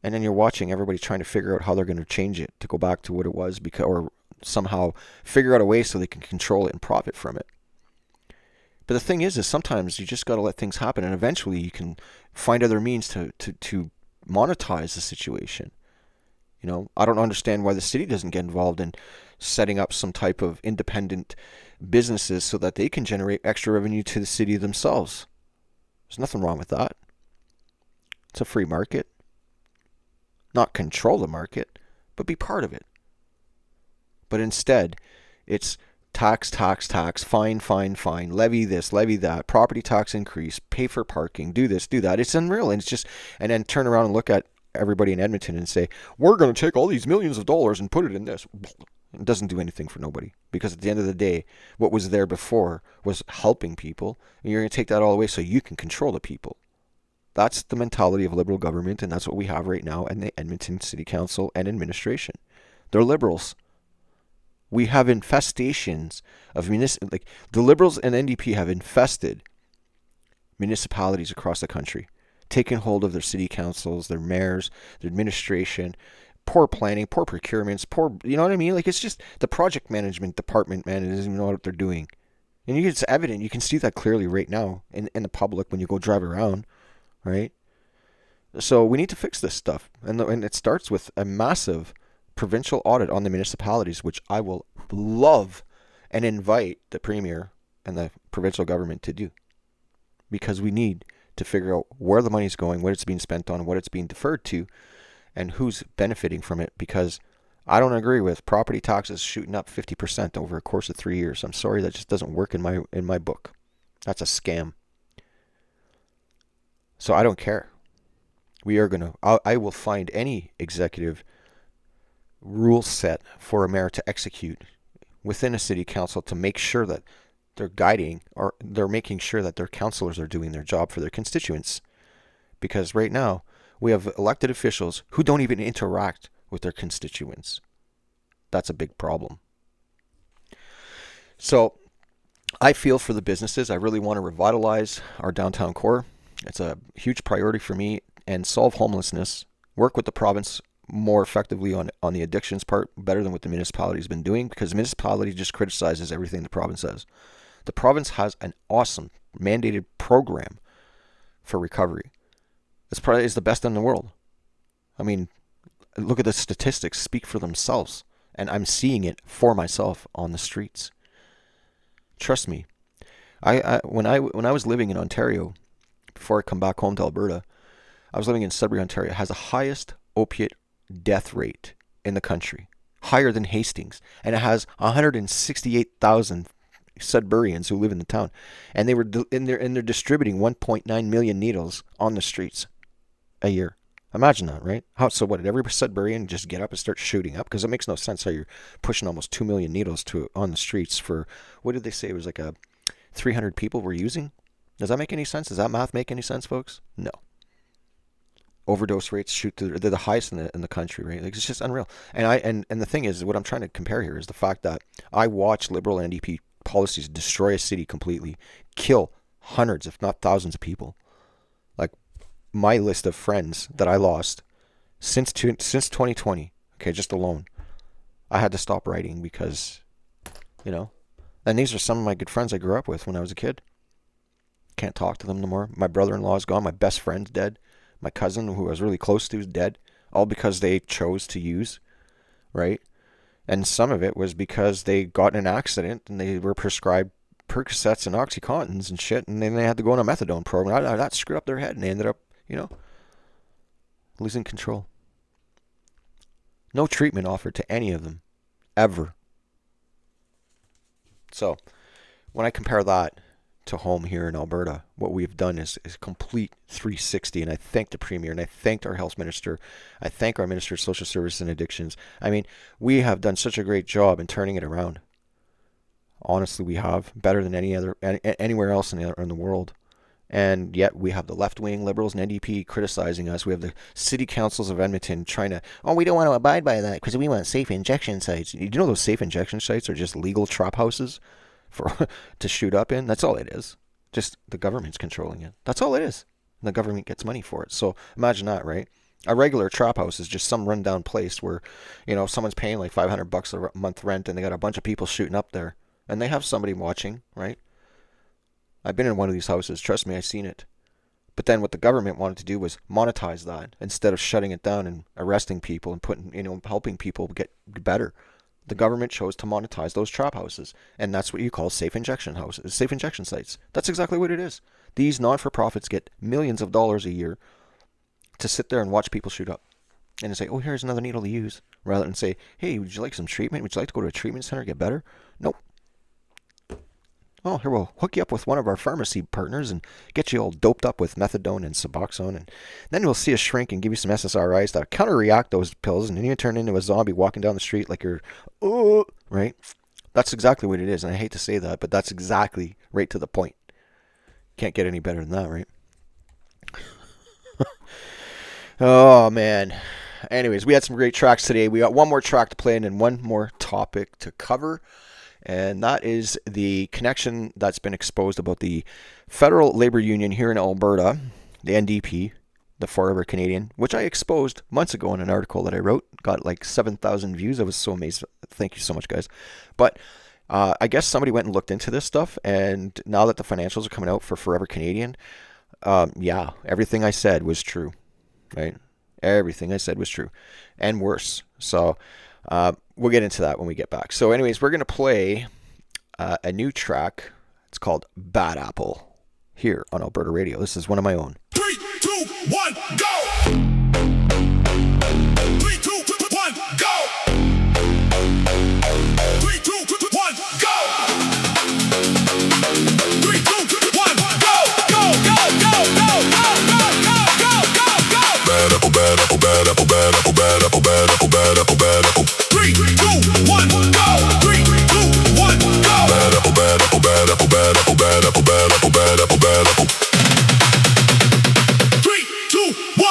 And then you're watching everybody trying to figure out how they're going to change it to go back to what it was, or somehow figure out a way so they can control it and profit from it. But the thing is sometimes you just got to let things happen, and eventually you can find other means to monetize the situation. I don't understand why the city doesn't get involved in setting up some type of independent businesses so that they can generate extra revenue to the city themselves. There's nothing wrong with that. It's a free market. Not control the market, but be part of it. But instead, it's tax, fine, levy this, levy that, property tax increase, pay for parking, do this, do that. It's unreal. And then turn around and look at everybody in Edmonton and say, we're going to take all these millions of dollars and put it in this. It doesn't do anything for nobody, because at the end of the day, what was there before was helping people, and you're going to take that all away so you can control the people. That's the mentality of liberal government, and that's what we have right now in the Edmonton City Council and administration. They're liberals. We have infestations of the Liberals and NDP have infested municipalities across the country, taken hold of their city councils, their mayors, their administration, poor planning, poor procurements, you know what I mean? It's just the project management department, man, it doesn't even know what they're doing. And it's evident. You can see that clearly right now in the public when you go drive around, right? So we need to fix this stuff. And it starts with a massive provincial audit on the municipalities, which I will love and invite the Premier and the provincial government to do. Because we need to figure out where the money's going, what it's being spent on, what it's being deferred to, and who's benefiting from it. Because I don't agree with property taxes shooting up 50% over a course of 3 years. I'm sorry, that just doesn't work in my book. That's a scam. So I don't care. I will find any executive rule set for a mayor to execute within a city council to make sure that they're guiding, or they're making sure that their councillors are doing their job for their constituents. Because right now, we have elected officials who don't even interact with their constituents. That's a big problem. So I feel for the businesses. I really want to revitalize our downtown core. It's a huge priority for me, and solve homelessness, work with the province more effectively on the addictions part, better than what the municipality has been doing, because the municipality just criticizes everything the province says. The province has an awesome mandated program for recovery. It's the best in the world. I mean, look at the statistics speak for themselves, and I'm seeing it for myself on the streets. Trust me. When I was living in Ontario, before I come back home to Alberta, I was living in Sudbury, Ontario. It has the highest opiate death rate in the country, higher than Hastings, and it has 168,000 Sudburyans who live in the town, and they're distributing 1.9 million needles on the streets a year. Imagine that, right? So what, did every Sudburyan just get up and start shooting up? Because it makes no sense how you're pushing almost 2 million needles on the streets for, what did they say? It was like 300 people were using? Does that make any sense? Does that math make any sense, folks? No. Overdose rates they're the highest in the country, right? Like, it's just unreal. And the thing is, what I'm trying to compare here is the fact that I watch Liberal and NDP policies destroy a city completely, kill hundreds, if not thousands of people. Like, my list of friends that I lost since 2020, okay, just alone, I had to stop writing because, and these are some of my good friends I grew up with when I was a kid. Can't talk to them no more. My brother-in-law is gone. My best friend's dead. My cousin, who I was really close to, is dead. All because they chose to use, right? And some of it was because they got in an accident and they were prescribed Percocets and Oxycontins and shit, and then they had to go on a methadone program. That screwed up their head, and they ended up, losing control. No treatment offered to any of them, ever. So, when I compare that to home here in Alberta, what we've done is a complete 360, and I thank the Premier, and I thanked our Health Minister, I thank our Minister of Social Services and Addictions. I mean, we have done such a great job in turning it around. Honestly, we have, better than anywhere else in the world. And yet we have the left-wing Liberals and NDP criticizing us. We have the city councils of Edmonton trying to, we don't want to abide by that because we want safe injection sites. You know those safe injection sites are just legal trap houses to shoot up in? That's all it is. Just the government's controlling it. That's all it is. And the government gets money for it. So imagine that, right? A regular trap house is just some rundown place where, someone's paying like $500 a month rent and they got a bunch of people shooting up there. And they have somebody watching, right? I've been in one of these houses. Trust me, I've seen it. But then what the government wanted to do was monetize that instead of shutting it down and arresting people and helping people get better. The government chose to monetize those trap houses, and that's what you call safe injection houses, safe injection sites. That's exactly what it is. These non-for-profits get millions of dollars a year to sit there and watch people shoot up, and say, here's another needle to use, rather than say, hey, would you like some treatment? Would you like to go to a treatment center, get better? Nope. Here, we'll hook you up with one of our pharmacy partners and get you all doped up with methadone and Suboxone, and then we'll see a shrink and give you some SSRIs to counter-react those pills, and then you turn into a zombie walking down the street like you're, right? That's exactly what it is, and I hate to say that, but that's exactly right to the point. Can't get any better than that, right? Oh, man. Anyways, we had some great tracks today. We got one more track to play and then one more topic to cover. And that is the connection that's been exposed about the Federal Labor Union here in Alberta, the NDP, the Forever Canadian, which I exposed months ago in an article that I wrote. Got like 7,000 views. I was so amazed. Thank you so much, guys. But I guess somebody went and looked into this stuff, and now that the financials are coming out for Forever Canadian, everything I said was true, right? Everything I said was true, and worse. So we'll get into that when we get back. So anyways, we're going to play a new track. It's called Bad Apple here on Alberta Radio. This is one of my own. 3, 2, 1, go! 3, 2, 1, go! 3, 2, 1, go! 3, 2, 1, go! Go, go, go, go, go, go, go, go, go! Bad apple, bad apple, bad apple, bad apple, bad apple, bad apple, bad apple, bad apple. 3, 2, 1, go! 3, 2, 1, go! Bad apple, bad apple, bad apple, bad apple, bad apple, bad apple, bad apple, bad apple. 3, 2, 1.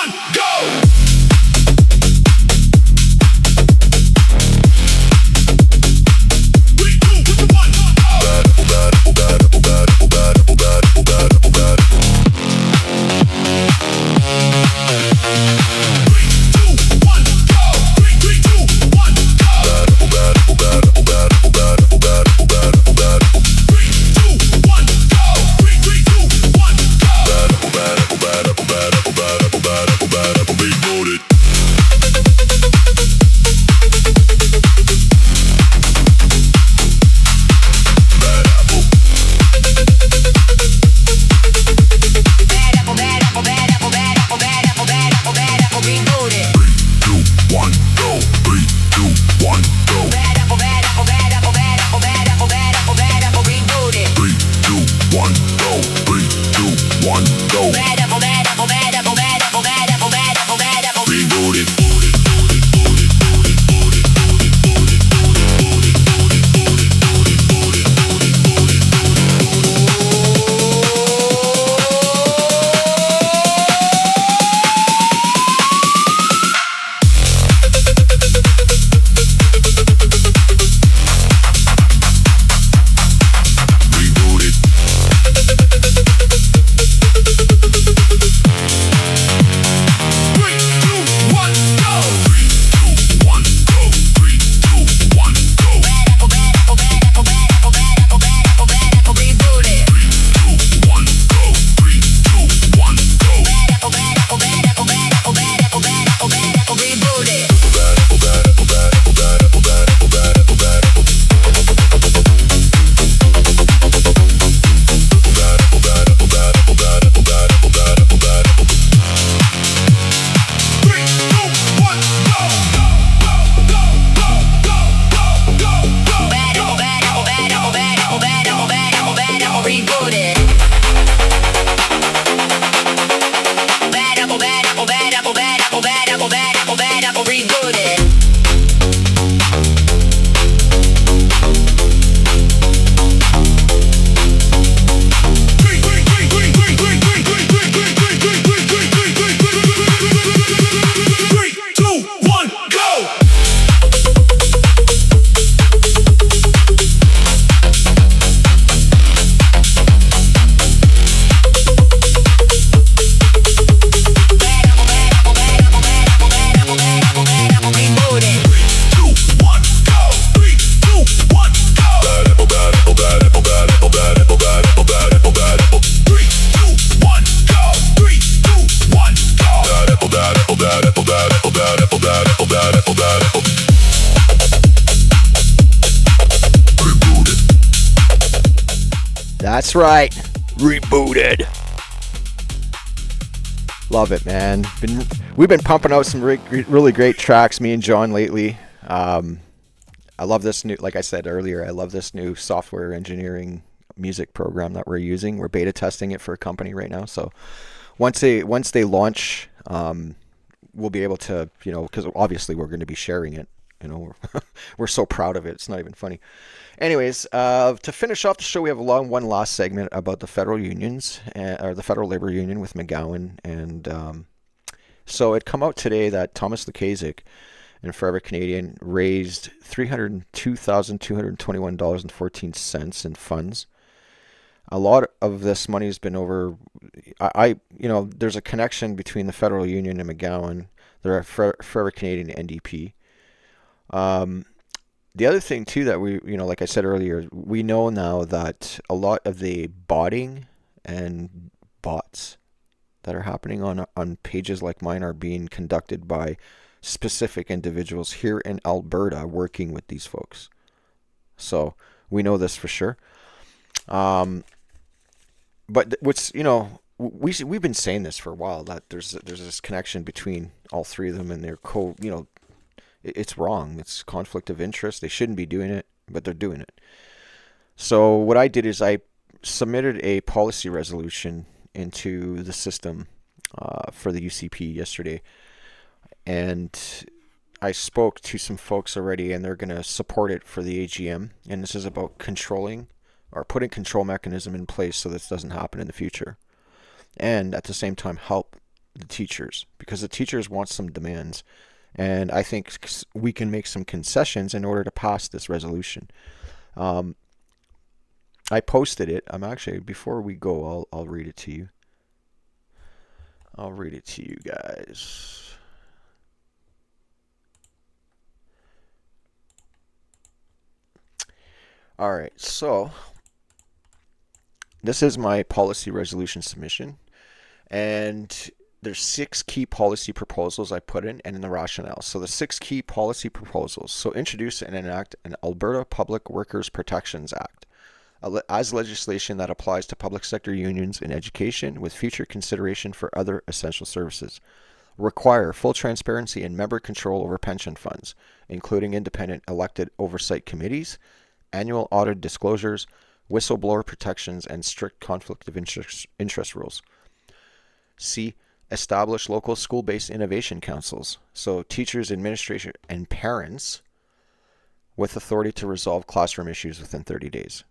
That's right. Rebooted. Love it, man. We've been pumping out some really great tracks, me and John, lately. I love this new, like I said earlier, I love this new software engineering music program that we're using. We're beta testing it for a company right now. So once they launch, we'll be able to, because obviously we're going to be sharing it. We're so proud of it. It's not even funny. Anyways, to finish off the show, we have one last segment about the federal unions, or the Federal Labor Union with McGowan. And so it come out today that Thomas Lukasik and Forever Canadian raised $302,221.14 in funds. A lot of this money has been over. There's a connection between the federal union and McGowan. There are Forever Canadian and NDP. The other thing too that we, like I said earlier, we know now that a lot of the botting and bots that are happening on pages like mine are being conducted by specific individuals here in Alberta working with these folks. So we know this for sure. But what's, we've been saying this for a while, that there's this connection between all three of them, and they're it's wrong. It's conflict of interest. They shouldn't be doing it, but they're doing it. So what I did is I submitted a policy resolution into the system for the UCP yesterday, and I spoke to some folks already, and they're going to support it for the AGM. And this is about controlling or putting control mechanism in place so this doesn't happen in the future. And at the same time, help the teachers, because the teachers want some demands. And I think we can make some concessions in order to pass this resolution. I posted it. Before we go, I'll read it to you. I'll read it to you guys. All right, so this is my policy resolution submission, and there's 6 key policy proposals I put in, and in the rationale. So the 6 key policy proposals. So introduce and enact an Alberta Public Workers Protections Act as legislation that applies to public sector unions in education with future consideration for other essential services. Require full transparency and member control over pension funds, including independent elected oversight committees, annual audit disclosures, whistleblower protections, and strict conflict of interest rules. C. Establish local school-based innovation councils, so teachers, administration, and parents with authority to resolve classroom issues within 30 days.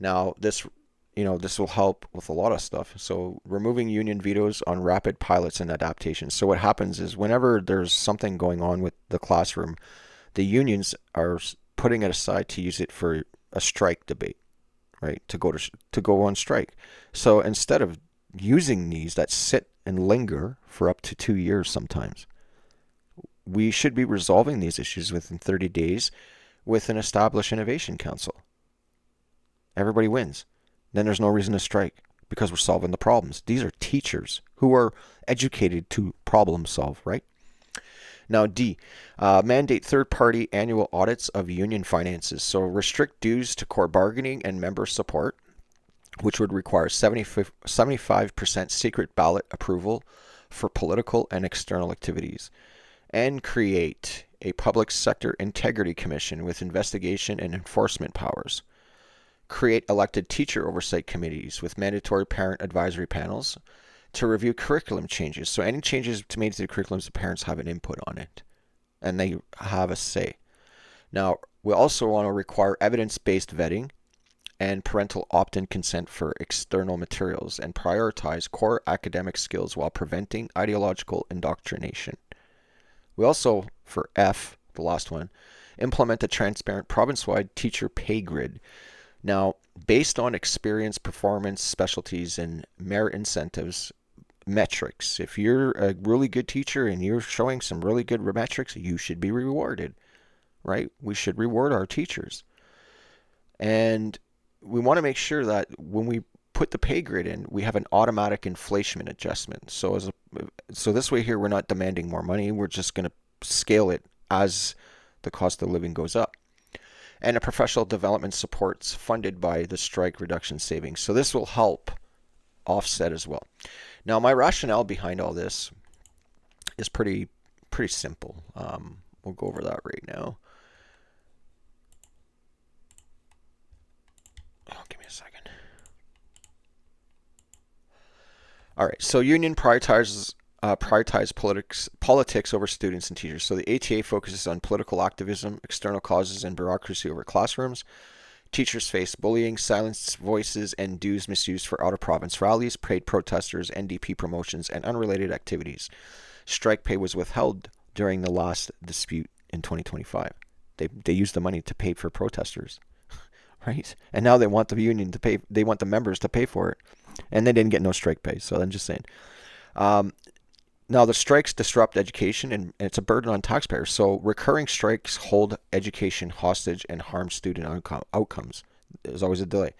Now, this will help with a lot of stuff. So removing union vetoes on rapid pilots and adaptations. So what happens is whenever there's something going on with the classroom, the unions are putting it aside to use it for a strike debate, right? To go on strike. So instead of using these that sit and linger for up to 2 years sometimes, we should be resolving these issues within 30 days with an established innovation council. Everybody wins. Then there's no reason to strike because we're solving the problems. These are teachers who are educated to problem solve, right? Now, D, mandate third-party annual audits of union finances. So restrict dues to core bargaining and member support, which would require 75% secret ballot approval for political and external activities. And create a public sector integrity commission with investigation and enforcement powers. Create elected teacher oversight committees with mandatory parent advisory panels to review curriculum changes. So any changes made to the curriculums, the parents have an input on it, and they have a say. Now, we also want to require evidence-based vetting and parental opt-in consent for external materials, and prioritize core academic skills while preventing ideological indoctrination. We also, for F, the last one, implement a transparent province-wide teacher pay grid. Now, based on experience, performance, specialties, and merit incentives, metrics. If you're a really good teacher and you're showing some really good metrics, you should be rewarded, right? We should reward our teachers. And we want to make sure that when we put the pay grid in, we have an automatic inflation adjustment. So this way here, we're not demanding more money. We're just going to scale it as the cost of living goes up. and a professional development supports funded by the strike reduction savings. So this will help offset as well. Now, my rationale behind all this is pretty simple. We'll go over that right now. Oh, give me a second. All right, so union prioritize politics over students and teachers. So the ATA focuses on political activism, external causes, and bureaucracy over classrooms. Teachers face bullying, silenced voices, and dues misused for out-of-province rallies, paid protesters, NDP promotions, and unrelated activities. Strike pay was withheld during the last dispute in 2025. They used the money to pay for protesters, right? And now they want the union to pay. They want the members to pay for it, and they didn't get no strike pay. So I'm just saying. Now, the strikes disrupt education, and it's a burden on taxpayers. So recurring strikes hold education hostage and harm student outcomes. There's always a delay.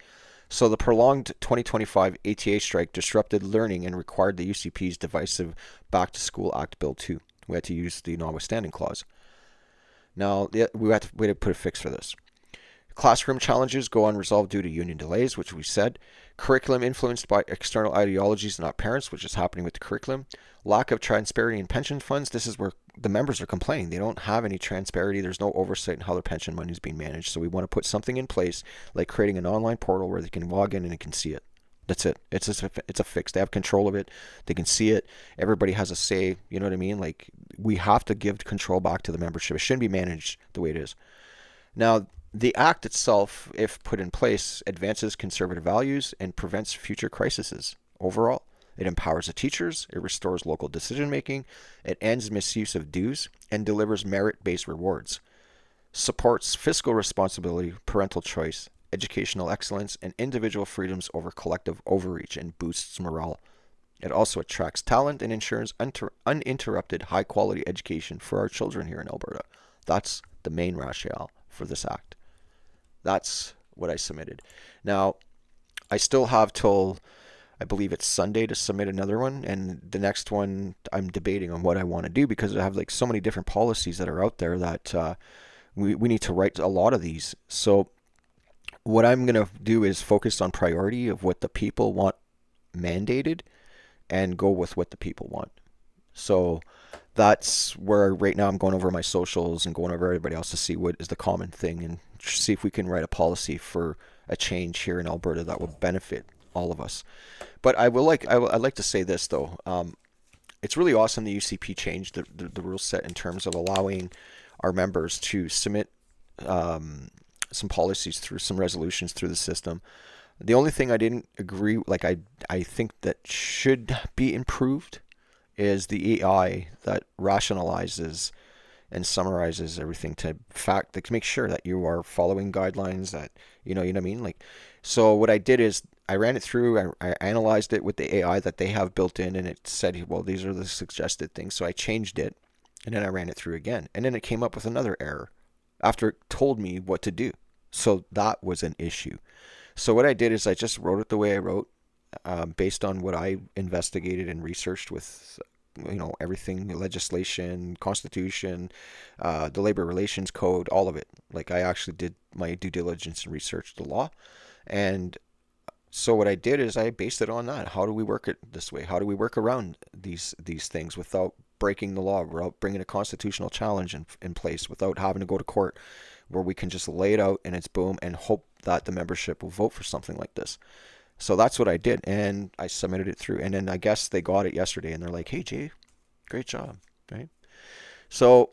So the prolonged 2025 ATA strike disrupted learning and required the UCP's divisive Back to School Act Bill 2. We had to use the notwithstanding clause. Now, we had to put a fix for this. Classroom challenges go unresolved due to union delays, which we said. Curriculum influenced by external ideologies, not parents, which is happening with the curriculum. Lack of transparency in pension funds. This is where the members are complaining. They don't have any transparency. There's no oversight in how their pension money is being managed. So we want to put something in place, like creating an online portal where they can log in and they can see it. That's it. It's a fix. They have control of it. They can see it. Everybody has a say. You know what I mean? Like, we have to give control back to the membership. It shouldn't be managed the way it is. Now, the act itself, if put in place, advances conservative values and prevents future crises. Overall, it empowers the teachers, it restores local decision-making, it ends misuse of dues, and delivers merit-based rewards. Supports fiscal responsibility, parental choice, educational excellence, and individual freedoms over collective overreach, and boosts morale. It also attracts talent and ensures uninterrupted high-quality education for our children here in Alberta. That's the main rationale for this act. That's what I submitted. Now, I still have till, I believe it's Sunday, to submit another one. And the next one, I'm debating on what I want to do, because I have like so many different policies that are out there that we need to write a lot of these. So what I'm going to do is focus on priority of what the people want mandated and go with what the people want. So that's where right now I'm going over my socials and going over everybody else to see what is the common thing and see if we can write a policy for a change here in Alberta that will benefit all of us. But I'd like to say this though. It's really awesome the UCP changed the rule set in terms of allowing our members to submit some policies through some resolutions through the system. The only thing I didn't agree, like I think that should be improved, is the AI that rationalizes and summarizes everything to make sure that you are following guidelines, that you know what I mean. Like, so what I did is I ran it through, I analyzed it with the AI that they have built in, and it said, well, these are the suggested things. So I changed it, and then I ran it through again, and then it came up with another error after it told me what to do. So that was an issue. So what I did is I just wrote it the way I wrote, based on what I investigated and researched with, everything, legislation, constitution, the labor relations code, all of it. Like, I actually did my due diligence and researched the law. And so what I did is I based it on that. How do we work it this way? How do we work around these things without breaking the law, without bringing a constitutional challenge in place, without having to go to court, where we can just lay it out and it's boom, and hope that the membership will vote for something like this. So that's what I did, and I submitted it through. And then I guess they got it yesterday, and they're like, hey, Jay, great job, right? So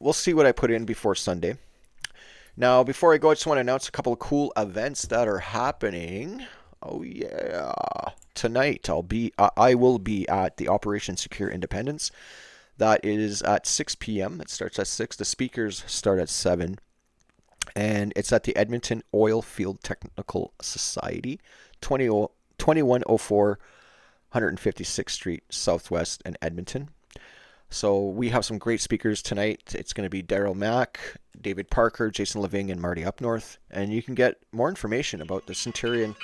we'll see what I put in before Sunday. Now, before I go, I just want to announce a couple of cool events that are happening. Oh, yeah. Tonight, I will be at the Operation Secure Independence. That is at 6 p.m. It starts at 6. The speakers start at 7. And it's at the Edmonton Oil Field Technical Society, 2104 156th Street Southwest in Edmonton. So we have some great speakers tonight. It's going to be Daryl Mack, David Parker, Jason Leving, and Marty Upnorth. And you can get more information about the Centurion.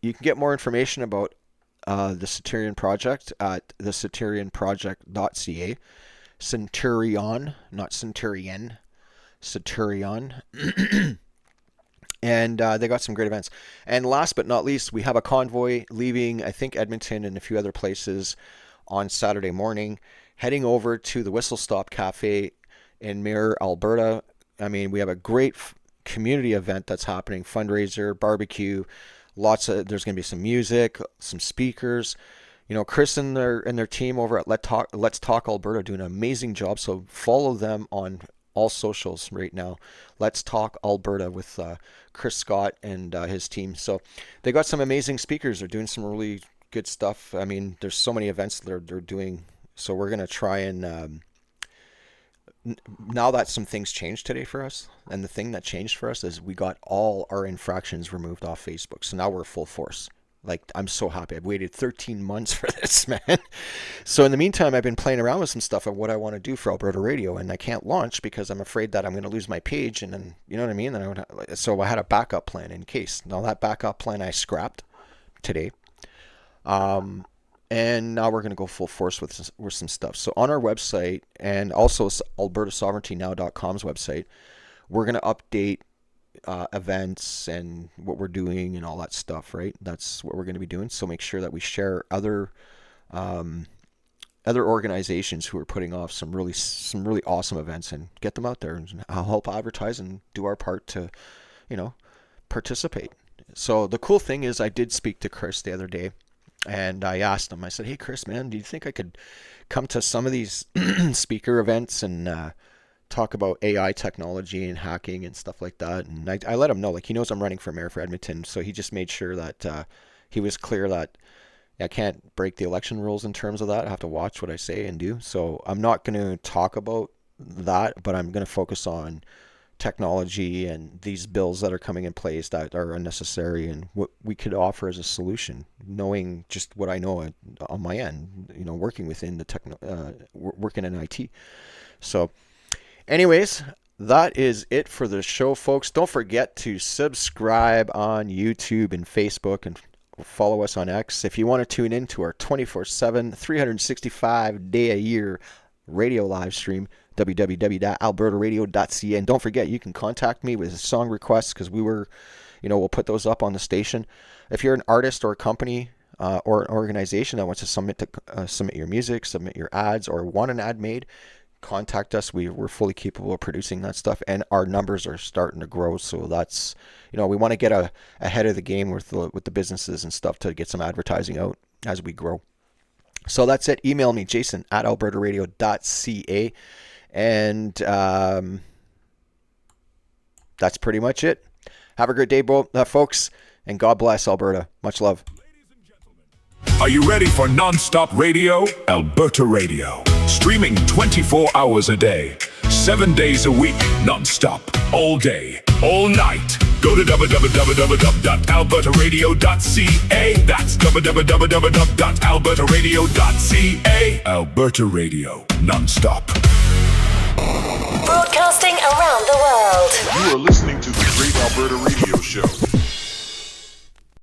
You can get more information about the Centurion Project at thecenturionproject.ca. Centurion, not Centurion. Centurion. And they got some great events. And last but not least, we have a convoy leaving, I think, Edmonton and a few other places on Saturday morning, heading over to the Whistle Stop Cafe in Mayor, Alberta. I mean, we have a great community event that's happening, fundraiser, barbecue, there's going to be some music, some speakers. You know, Chris and their team over at Let's Talk Alberta do an amazing job. So follow them on all socials right now. Let's Talk Alberta with Chris Scott and his team. So they got some amazing speakers. They're doing some really good stuff. I mean, there's so many events they're doing. So we're going to try and now that some things changed today for us, and the thing that changed for us is we got all our infractions removed off Facebook. So now we're full force. Like, I'm so happy. I've waited 13 months for this, man. So in the meantime, I've been playing around with some stuff of what I want to do for Alberta Radio, and I can't launch because I'm afraid that I'm going to lose my page, and then, you know what I mean? So I had a backup plan in case. Now that backup plan I scrapped today. And now we're going to go full force with some stuff. So on our website, and also albertasovereigntynow.com's website, we're going to update events and what we're doing and all that stuff, right? That's what we're going to be doing. So make sure that we share other organizations who are putting off some really awesome events and get them out there, and I'll help advertise and do our part to, participate. So the cool thing is I did speak to Chris the other day, and I asked him, I said, hey Chris, man, do you think I could come to some of these speaker events and talk about AI technology and hacking and stuff like that? And I let him know, like, he knows I'm running for mayor for Edmonton, so he just made sure that he was clear that I can't break the election rules in terms of that. I have to watch what I say and do. So I'm not going to talk about that, but I'm going to focus on technology and these bills that are coming in place that are unnecessary and what we could offer as a solution, knowing just what I know on my end, working within the working in IT. So anyways, that is it for the show, folks. Don't forget to subscribe on YouTube and Facebook, and follow us on X. If you want to tune in to our 24/7, 365-day-a-year radio live stream, www.albertaradio.ca. And don't forget, you can contact me with song requests, because we'll put those up on the station. If you're an artist or a company or an organization that wants to submit your music, submit your ads, or want an ad made, contact us. We're fully capable of producing that stuff, and our numbers are starting to grow. So that's, we want to get ahead of the game with the businesses and stuff to get some advertising out as we grow. So that's it. Email me, jason@albertaradios.ca. And that's pretty much it. Have a great day, folks, and God bless Alberta. Much love. Are you ready for non-stop radio? Alberta Radio. Streaming 24 hours a day, 7 days a week, non-stop, all day, all night. Go to www.albertaradio.ca. That's www.albertaradio.ca. Alberta Radio, non-stop. Broadcasting around the world. You are listening to the Great Alberta Radio Show.